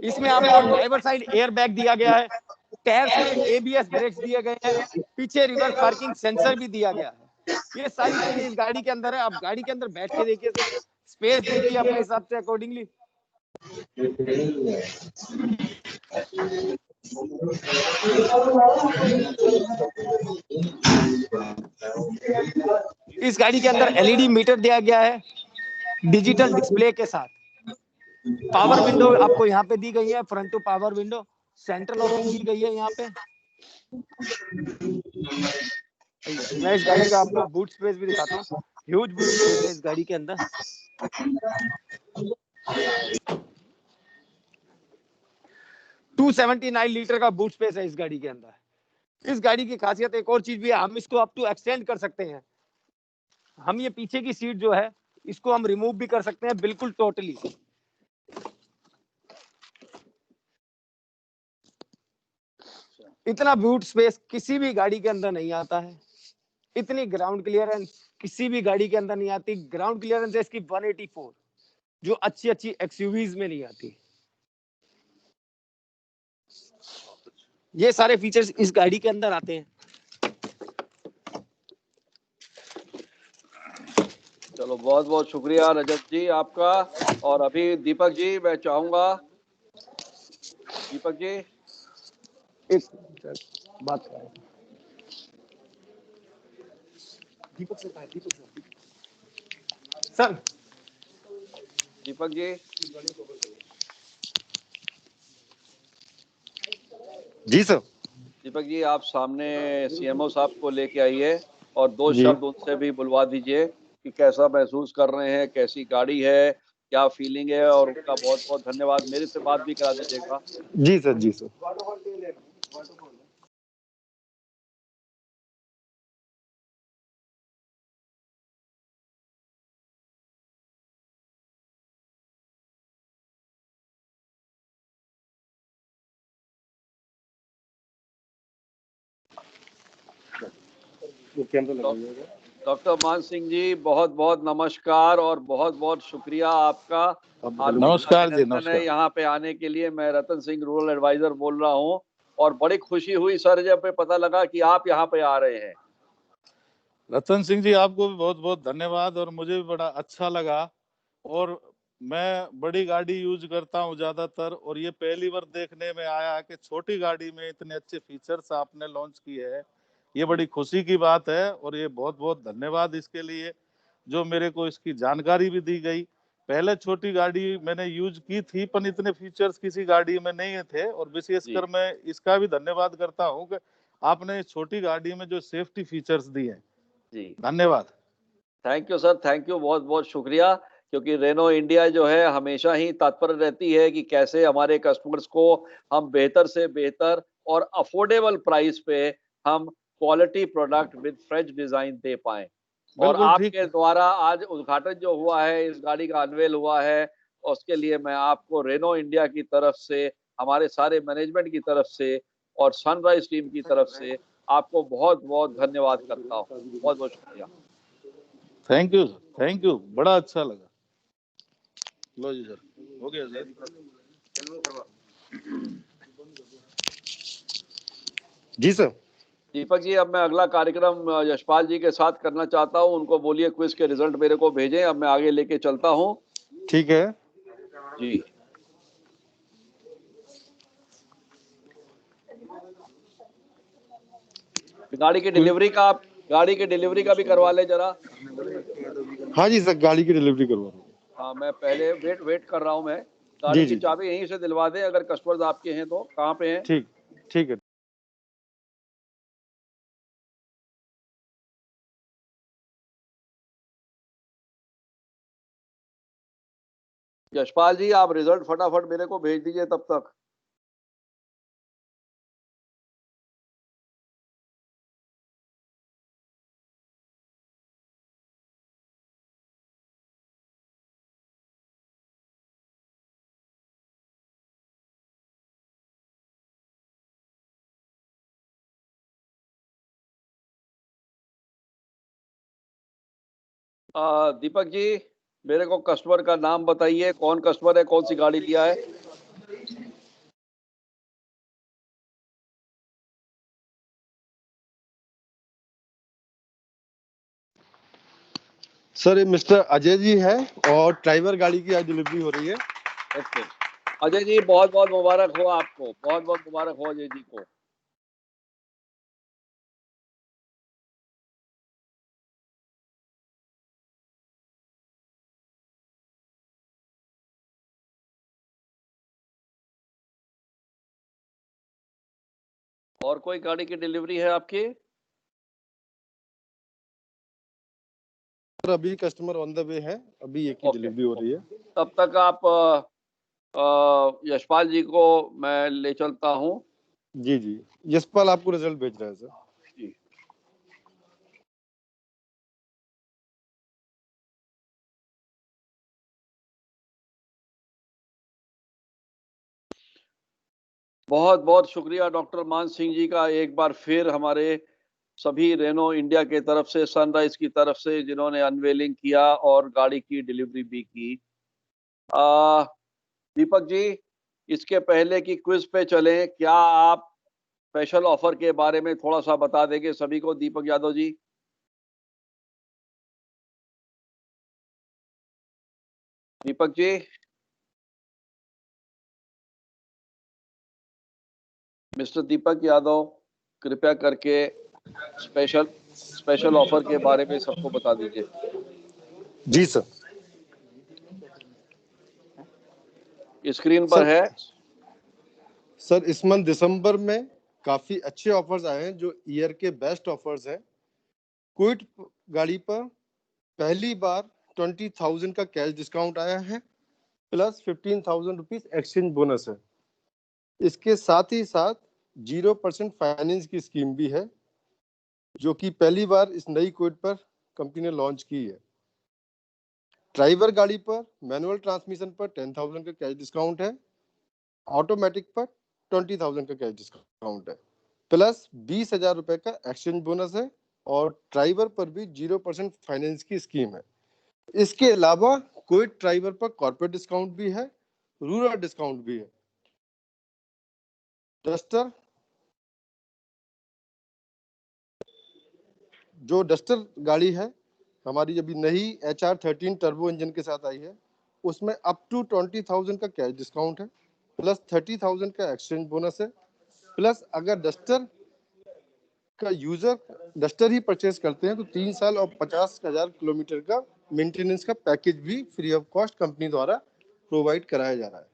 इसमें आपको ड्राइवर साइड एयर बैग दिया गया है, टायर्स में ABS ब्रेक्स दिए गए हैं, पीछे रिवर्स पार्किंग सेंसर भी दिया गया है। ये सारी चीजें इस गाड़ी के अंदर है। आप गाड़ी के अंदर बैठ के देखिए सर, स्पेस देखिए अपने हिसाब से अकॉर्डिंगली। इस गाड़ी के अंदर LED मीटर दिया गया है डिजिटल डिस्प्ले के साथ। पावर विंडो आपको यहाँ पे दी गई है, front two power window, central locking दी गई है यहाँ पे। मैं इस गाड़ी का आपको बूट स्पेस भी दिखाता हूँ, ह्यूज बूट स्पेस है इस गाड़ी के अंदर। 279 लीटर का बूट स्पेस है इस गाड़ी के अंदर। इस गाड़ी की खासियत एक और चीज भी है, हम इसको अप टू एक्सटेंड कर सकते हैं। हम ये पीछे की सीट जो है इसको हम रिमूव भी कर सकते हैं बिल्कुल टोटली। इतना बूट स्पेस किसी भी गाड़ी के अंदर नहीं आता है, इतनी ग्राउंड क्लियरेंस किसी भी गाड़ी के अंदर नहीं आती। ग्राउंड क्लियरेंस है इसकी 184, जो अच्छी अच्छी XUVs में नहीं आती। ये सारे फीचर्स इस गाड़ी के अंदर आते हैं। चलो बहुत बहुत शुक्रिया रजत जी आपका। और अभी दीपक जी मैं चाहूंगा, दीपक जी एक बात करें, दीपक से सर, दीपक जी जी सर। दीपक जी आप सामने CMO साहब को लेके आइए और दो जी। शब्द उनसे भी बुलवा दीजिए कि कैसा महसूस कर रहे हैं, कैसी गाड़ी है, क्या फीलिंग है। और उनका बहुत बहुत धन्यवाद, मेरे से बात भी करा दीजिएगा। जी सर, जी सर। डॉक्टर मान सिंह जी बहुत बहुत नमस्कार और बहुत बहुत शुक्रिया आपका। नमस्कार जी, नमस्कार। यहाँ पे आने के लिए। मैं रतन सिंह रूरल एडवाइजर बोल रहा हूँ और बड़ी खुशी हुई सर जब पता लगा कि आप यहाँ पे आ रहे हैं। रतन सिंह जी आपको भी बहुत बहुत धन्यवाद, और मुझे भी बड़ा अच्छा लगा। और मैं बड़ी गाड़ी यूज करता हूँ ज्यादातर, और ये पहली बार देखने में आया कि छोटी गाड़ी में इतने अच्छे फीचर्स आपने लॉन्च किए हैं। ये बड़ी खुशी की बात है, और ये बहुत बहुत धन्यवाद इसके लिए जो मेरे को इसकी जानकारी भी दी गई। पहले छोटी गाड़ी मैंने यूज की थी, पर इतने फीचर्स किसी गाड़ी में नहीं थे। और विशेषकर मैं इसका भी धन्यवाद करता हूँ कि आपने इस छोटी गाड़ी में जो सेफ्टी फीचर्स दिए हैं। जी धन्यवाद। Thank you sir, thank you, बहुत बहुत शुक्रिया। क्योंकि रेनो इंडिया जो है हमेशा ही तत्पर रहती है कि कैसे हमारे कस्टमर्स को हम बेहतर से बेहतर और अफोर्डेबल प्राइस पे हम quality product with fresh design दे पाएं। और बिल्कुल ठीक। आपके द्वारा आज उद्घाटन जो हुआ है, इस गाड़ी का अनवेल हुआ है, उसके लिए मैं आपको रेनो इंडिया की तरफ से, हमारे सारे मैनेजमेंट की तरफ से और सनराइज टीम की तरफ से आपको बहुत बहुत धन्यवाद करता हूँ। बहुत बहुत शुक्रिया। Thank you sir, thank you, बड़ा अच्छा लगा। लो जी सर, हो गया सर। जी सर। दीपक जी, अब मैं अगला कार्यक्रम यशपाल जी के साथ करना चाहता हूं। उनको बोलिए क्विज के रिजल्ट मेरे को भेजें, अब मैं आगे लेके चलता हूं। ठीक है जी। गाड़ी की डिलीवरी का भी करवा ले जरा। हाँ जी सर, गाड़ी की डिलीवरी करवा रहा हूँ। हाँ, मैं पहले वेट कर रहा हूँ। मैं गाड़ी जी की जी चाबी यहीं से दिलवा दें अगर कस्टमर्स आपके हैं तो। कहाँ पे हैं? ठीक ठीक है। यशपाल जी, आप रिजल्ट फटाफट मेरे को भेज दीजिए तब तक। दीपक जी, मेरे को कस्टमर का नाम बताइए। कौन कस्टमर है, कौन सी गाड़ी लिया है? सर ये मिस्टर अजय जी है और ड्राइवर गाड़ी की आज डिलीवरी हो रही है। ओके अजय जी, बहुत बहुत मुबारक हो आपको, बहुत बहुत मुबारक हो अजय जी को। और कोई गाड़ी की डिलीवरी है आपकी? सर अभी कस्टमर ऑन द वे है, अभी एक ही ओके, डिलीवरी हो रही है। तब तक आप यशपाल जी को मैं ले चलता हूँ। जी जी, यशपाल आपको रिजल्ट भेज रहा है सर। जी। बहुत बहुत शुक्रिया डॉक्टर मान सिंह जी का एक बार फिर हमारे सभी रेनो इंडिया के तरफ से, सनराइज की तरफ से, जिन्होंने अनवेलिंग किया और गाड़ी की डिलीवरी भी की। दीपक जी, इसके पहले कि क्विज पे चलें, क्या आप स्पेशल ऑफर के बारे में थोड़ा सा बता देंगे सभी को? दीपक यादव जी। दीपक जी। मिस्टर दीपक यादव, कृपया करके स्पेशल ऑफर के बारे में सबको बता दीजिए। जी सर। स्क्रीन पर है। सर इस मंथ दिसंबर में काफी अच्छे ऑफर्स आए हैं जो ईयर के बेस्ट ऑफर्स हैं। क्विड गाड़ी पर पहली बार 20,000 का कैश डिस्काउंट आया है, प्लस 15,000 रुपीज एक्सचेंज बोनस है। इसके साथ ही साथ 0% फाइनेंस की स्कीम भी है, जो कि पहली बार इस नई क्विड पर कंपनी ने लॉन्च की है। ड्राइवर गाड़ी पर मैनुअल ट्रांसमिशन पर 10,000 का कैश डिस्काउंट है, ऑटोमेटिक पर 20,000 का कैश डिस्काउंट है, प्लस 20,000 रुपए का एक्सचेंज बोनस है, और ड्राइवर पर भी 0% फाइनेंस की स्कीम है। इसके अलावा कोई ड्राइवर पर कॉर्पोरेट डिस्काउंट भी है, रूरल डिस्काउंट भी है। डस्टर, जो डस्टर गाड़ी है हमारी अभी नई HR13 टर्बो इंजन के साथ आई है, उसमें अप टू 20,000 का कैश डिस्काउंट है, प्लस 30,000 का एक्सचेंज बोनस है, प्लस अगर डस्टर का यूजर डस्टर ही परचेज करते हैं तो 3 साल और 50,000 किलोमीटर का मेंटेनेंस का पैकेज भी फ्री ऑफ कॉस्ट कंपनी द्वारा प्रोवाइड कराया जा रहा है।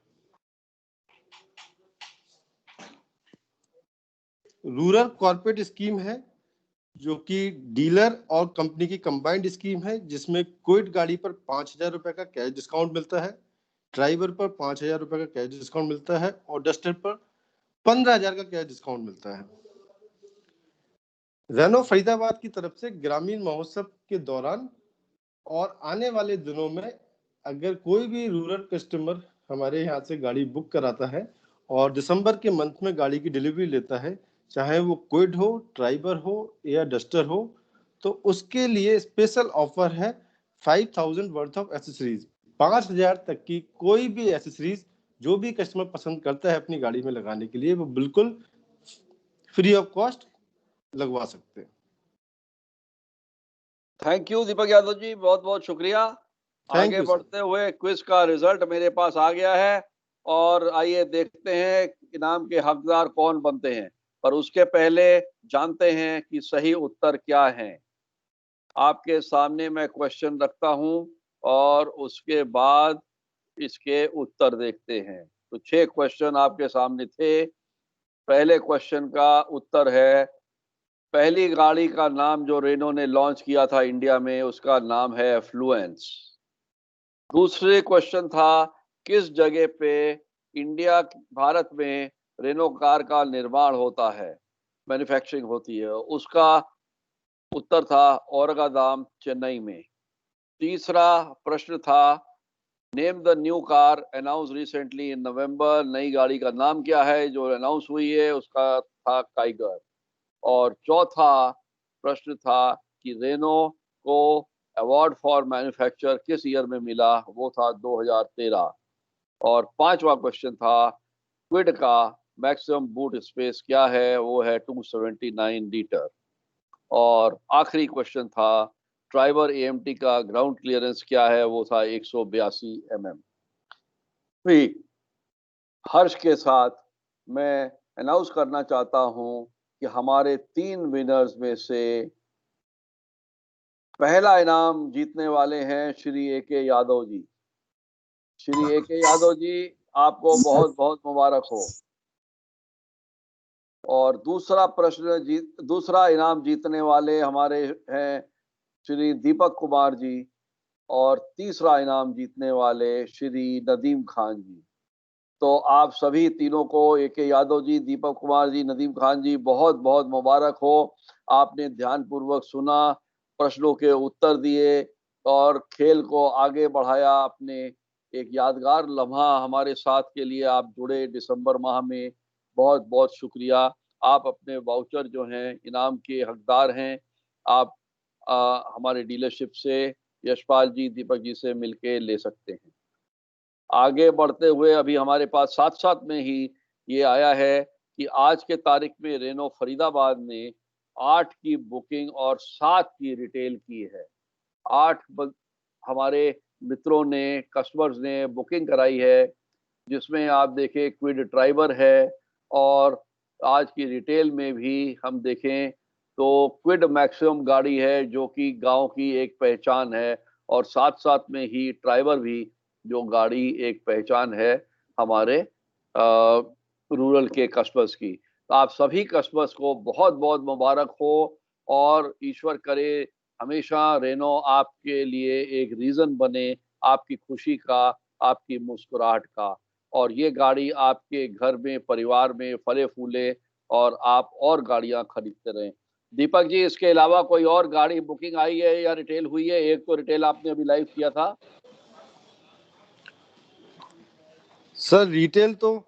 रूरल कॉर्पोरेट स्कीम है, जो कि डीलर और कंपनी की कंबाइंड स्कीम है, जिसमें क्विड गाड़ी पर 5,000 रुपए का कैश डिस्काउंट मिलता है, ड्राइवर पर 5,000 रुपए का कैश डिस्काउंट मिलता है, और डस्टर पर 15,000 का कैश डिस्काउंट मिलता है। रेनो फरीदाबाद की तरफ से ग्रामीण महोत्सव के दौरान और आने वाले दिनों में अगर कोई भी रूरल कस्टमर हमारे यहाँ से गाड़ी बुक कराता है और दिसंबर के मंथ में गाड़ी की डिलीवरी लेता है, चाहे वो क्विड हो, ड्राइवर हो या डस्टर हो, तो उसके लिए स्पेशल ऑफर है 5,000 वर्थ ऑफ एसेसरीज, 5,000 तक की कोई भी एसेसरीज जो भी कस्टमर पसंद करता है अपनी गाड़ी में लगाने के लिए वो बिल्कुल फ्री ऑफ कॉस्ट लगवा सकते हैं। थैंक यू दीपक यादव जी, बहुत बहुत शुक्रिया। थैंक आगे यू सर। बढ़ते हुए क्विज का रिजल्ट मेरे पास आ गया है और आइए देखते हैं इनाम के हकदार कौन बनते हैं, पर उसके पहले जानते हैं कि सही उत्तर क्या है। आपके सामने मैं क्वेश्चन रखता हूं और उसके बाद इसके उत्तर देखते हैं। तो 6 क्वेश्चन आपके सामने थे। पहले क्वेश्चन का उत्तर है, पहली गाड़ी का नाम जो रेनो ने लॉन्च किया था इंडिया में, उसका नाम है फ्लुएंस। दूसरे क्वेश्चन था, किस जगह पे भारत में रेनो कार का निर्माण होता है, मैन्युफैक्चरिंग होती है, उसका उत्तर था औरंगाबाद, चेन्नई में। तीसरा प्रश्न था, name the new car announce recently in November, नई गाड़ी का नाम क्या है जो अनाउंस हुई है, उसका था काइगर। और चौथा प्रश्न था कि रेनो को अवार्ड फॉर मैन्युफैक्चर किस ईयर में मिला, वो था 2013। और पांचवा क्वेश्चन था, क्विड का मैक्सिमम बूट स्पेस क्या है, वो है 279 लीटर। और आखिरी क्वेश्चन था, ड्राइवर एएमटी का ग्राउंड क्लियरेंस क्या है, वो था 182 mm। हर्ष के साथ मैं अनाउंस करना चाहता हूं कि हमारे 3 विनर्स में से पहला इनाम जीतने वाले हैं श्री AK यादव जी। श्री AK यादव जी, आपको बहुत बहुत मुबारक हो। और दूसरा इनाम जीतने वाले हमारे हैं श्री दीपक कुमार जी, और तीसरा इनाम जीतने वाले श्री नदीम खान जी। तो आप सभी तीनों को, AK यादव जी, दीपक कुमार जी, नदीम खान जी, बहुत बहुत मुबारक हो। आपने ध्यानपूर्वक सुना, प्रश्नों के उत्तर दिए और खेल को आगे बढ़ाया। आपने एक यादगार लम्हा हमारे साथ के लिए आप जुड़े दिसंबर माह में, बहुत बहुत शुक्रिया। आप अपने वाउचर जो हैं इनाम के हकदार हैं। आप हमारे डीलरशिप से यशपाल जी, दीपक जी से मिलके ले सकते हैं। आगे बढ़ते हुए अभी हमारे पास साथ साथ में ही ये आया है कि आज के तारीख में रेनो फरीदाबाद ने 8 की बुकिंग और 7 की रिटेल की है। 8 हमारे मित्रों ने, कस्टमर्स ने बुकिंग कराई है, जिसमें आप देखें क्विड ड्राइवर है, और आज की रिटेल में भी हम देखें तो क्विड मैक्सिमम गाड़ी है जो कि गांव की एक पहचान है, और साथ साथ में ही ड्राइवर भी जो गाड़ी एक पहचान है हमारे रूरल के कस्टमर्स की। तो आप सभी कस्टमर्स को बहुत बहुत मुबारक हो, और ईश्वर करे हमेशा रेनो आपके लिए एक रीजन बने, आपकी खुशी का, आपकी मुस्कुराहट का, और ये गाड़ी आपके घर में, परिवार में फले फूले और आप और गाड़ियां खरीदते रहें। दीपक जी, इसके अलावा कोई और गाड़ी बुकिंग आई है या रिटेल हुई है? एक तो रिटेल आपने अभी लाइव किया था। सर रिटेल तो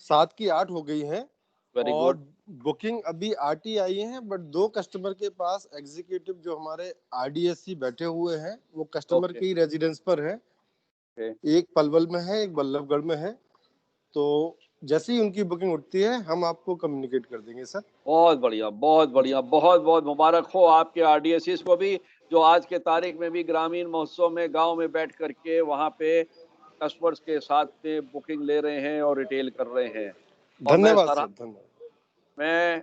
7 की 8 हो गई है, वेरी और गुड। बुकिंग अभी 8 ही आई है, बट 2 कस्टमर के पास एग्जीक्यूटिव जो हमारे RDSC बैठे हुए हैं वो कस्टमर ओके की रेजिडेंस पर है। ओके। एक पलवल में है, एक बल्लभगढ़ में है। तो जैसे ही उनकी बुकिंग उठती है हम आपको कम्युनिकेट कर देंगे सर। बहुत बढ़िया, बहुत बढ़िया, बहुत बहुत मुबारक हो आपके RDSCs को भी, जो आज के तारीख में भी ग्रामीण महोत्सव में गांव में बैठ करके वहां पे कस्टमर्स के साथ में बुकिंग ले रहे हैं और रिटेल कर रहे हैं। और धन्यवाद सर, धन्यवाद। मैं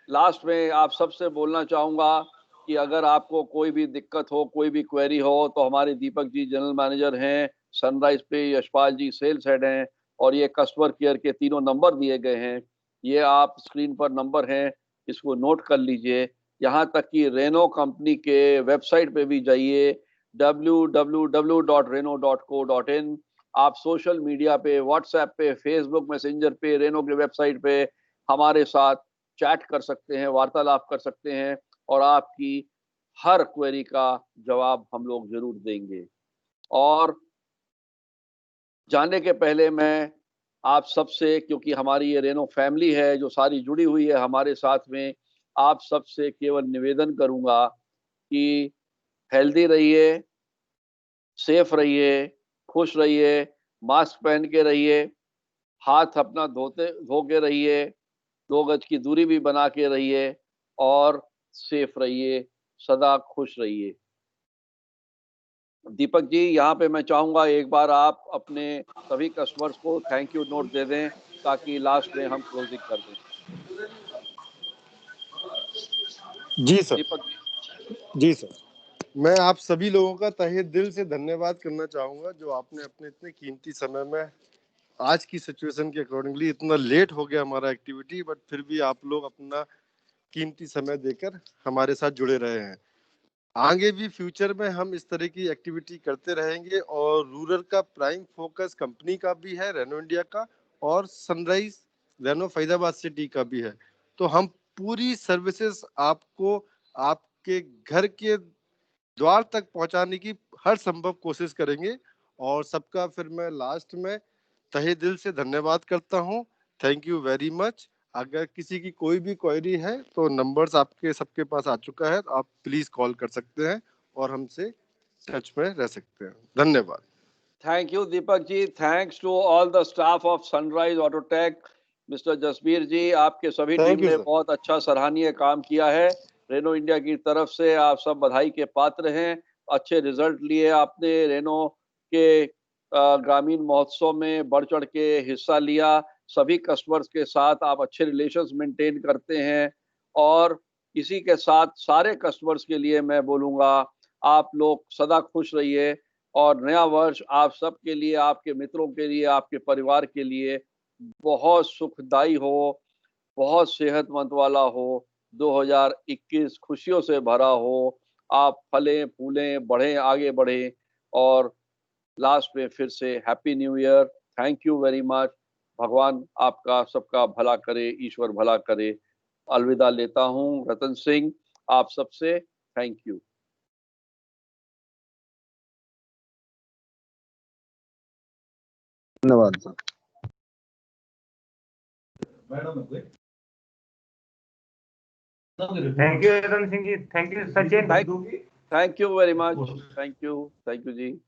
लास्ट में आप सबसे बोलना चाहूँगा कि अगर आपको कोई भी दिक्कत हो, कोई भी क्वेरी हो, तो हमारे दीपक जी जनरल मैनेजर हैं सनराइज पे, यशपाल जी सेल्स हेड हैं, और ये कस्टमर केयर के 3 नंबर दिए गए हैं। ये आप स्क्रीन पर नंबर हैं, इसको नोट कर लीजिए। यहाँ तक कि रेनो कंपनी के वेबसाइट पे भी जाइए, www.reno.co.in। आप सोशल मीडिया पे, व्हाट्सएप पे, फेसबुक मैसेंजर पे, रेनो की वेबसाइट पे हमारे साथ चैट कर सकते हैं, वार्तालाप कर सकते हैं, और आपकी हर क्वेरी का जवाब हम लोग जरूर देंगे। और जाने के पहले मैं आप सबसे, क्योंकि हमारी ये रेनो फैमिली है जो सारी जुड़ी हुई है हमारे साथ में, आप सबसे केवल निवेदन करूंगा कि हेल्दी रहिए, सेफ रहिए, खुश रहिए, मास्क पहन के रहिए, हाथ अपना धो के रहिए, 2 गज की दूरी भी बना के रहिए और सेफ रहिए, सदा खुश रहिए। दीपक जी, यहाँ पे मैं चाहूंगा एक बार आप अपने सभी कस्टमर्स को थैंक यू नोट दे दें ताकि लास्ट में हम क्लोजिंग कर दें। जी सर। दीपक जी। जी सर, मैं आप सभी लोगों का तहे दिल से धन्यवाद करना चाहूंगा जो आपने अपने इतने कीमती समय में, आज की सिचुएशन के अकॉर्डिंगली इतना लेट हो गया हमारा एक्टिविटी, बट फिर भी आप लोग अपना कीमती समय देकर हमारे साथ जुड़े रहे हैं। आगे भी फ्यूचर में हम इस तरह की एक्टिविटी करते रहेंगे और रूरल का प्राइम फोकस कंपनी का भी है, रेनो इंडिया का, और सनराइज रेनो फरीदाबाद सिटी का भी है। तो हम पूरी सर्विसेज आपको आपके घर के द्वार तक पहुंचाने की हर संभव कोशिश करेंगे। और सबका फिर मैं लास्ट में तहे दिल से धन्यवाद करता हूं। Thank you very much. अगर किसी की कोई भी क्वेरी है तो नंबर्स आपके सबके पास आ चुका है, आप प्लीज कॉल कर सकते हैं और हमसे टच में रह सकते हैं। धन्यवाद। Thank you Deepak ji. Thanks to all the staff of Sunrise Autotech. Mister Jasbir ji, आपके सभी थैंक टीम यू ने सर। बहुत अच्छा सराहनीय काम किया है। रेनो इंडिया की तरफ से आप सब बधाई के पात्र हैं। अच्छे रिजल्ट लिए आपने। रेनो के ग्रामीण महोत्सव में बढ़ चढ़ के हिस्सा लिया। सभी कस्टमर्स के साथ आप अच्छे रिलेशंस मेंटेन करते हैं और इसी के साथ सारे कस्टमर्स के लिए मैं बोलूँगा, आप लोग सदा खुश रहिए और नया वर्ष आप सबके लिए, आपके मित्रों के लिए, आपके परिवार के लिए बहुत सुखदायी हो, बहुत सेहतमंद वाला हो। 2021 खुशियों से भरा हो। आप फलें, फूलें, बढ़ें, आगे बढ़ें और लास्ट में फिर से happy new year. Thank you very much. भगवान आपका सबका भला करे, ईश्वर भला करे। अलविदा लेता हूँ। रतन सिंह, आप सबसे थैंक यू। धन्यवाद sir. Thank you Ratan Singh ji, thank you Sachin. Thank you very much. Thank you ji.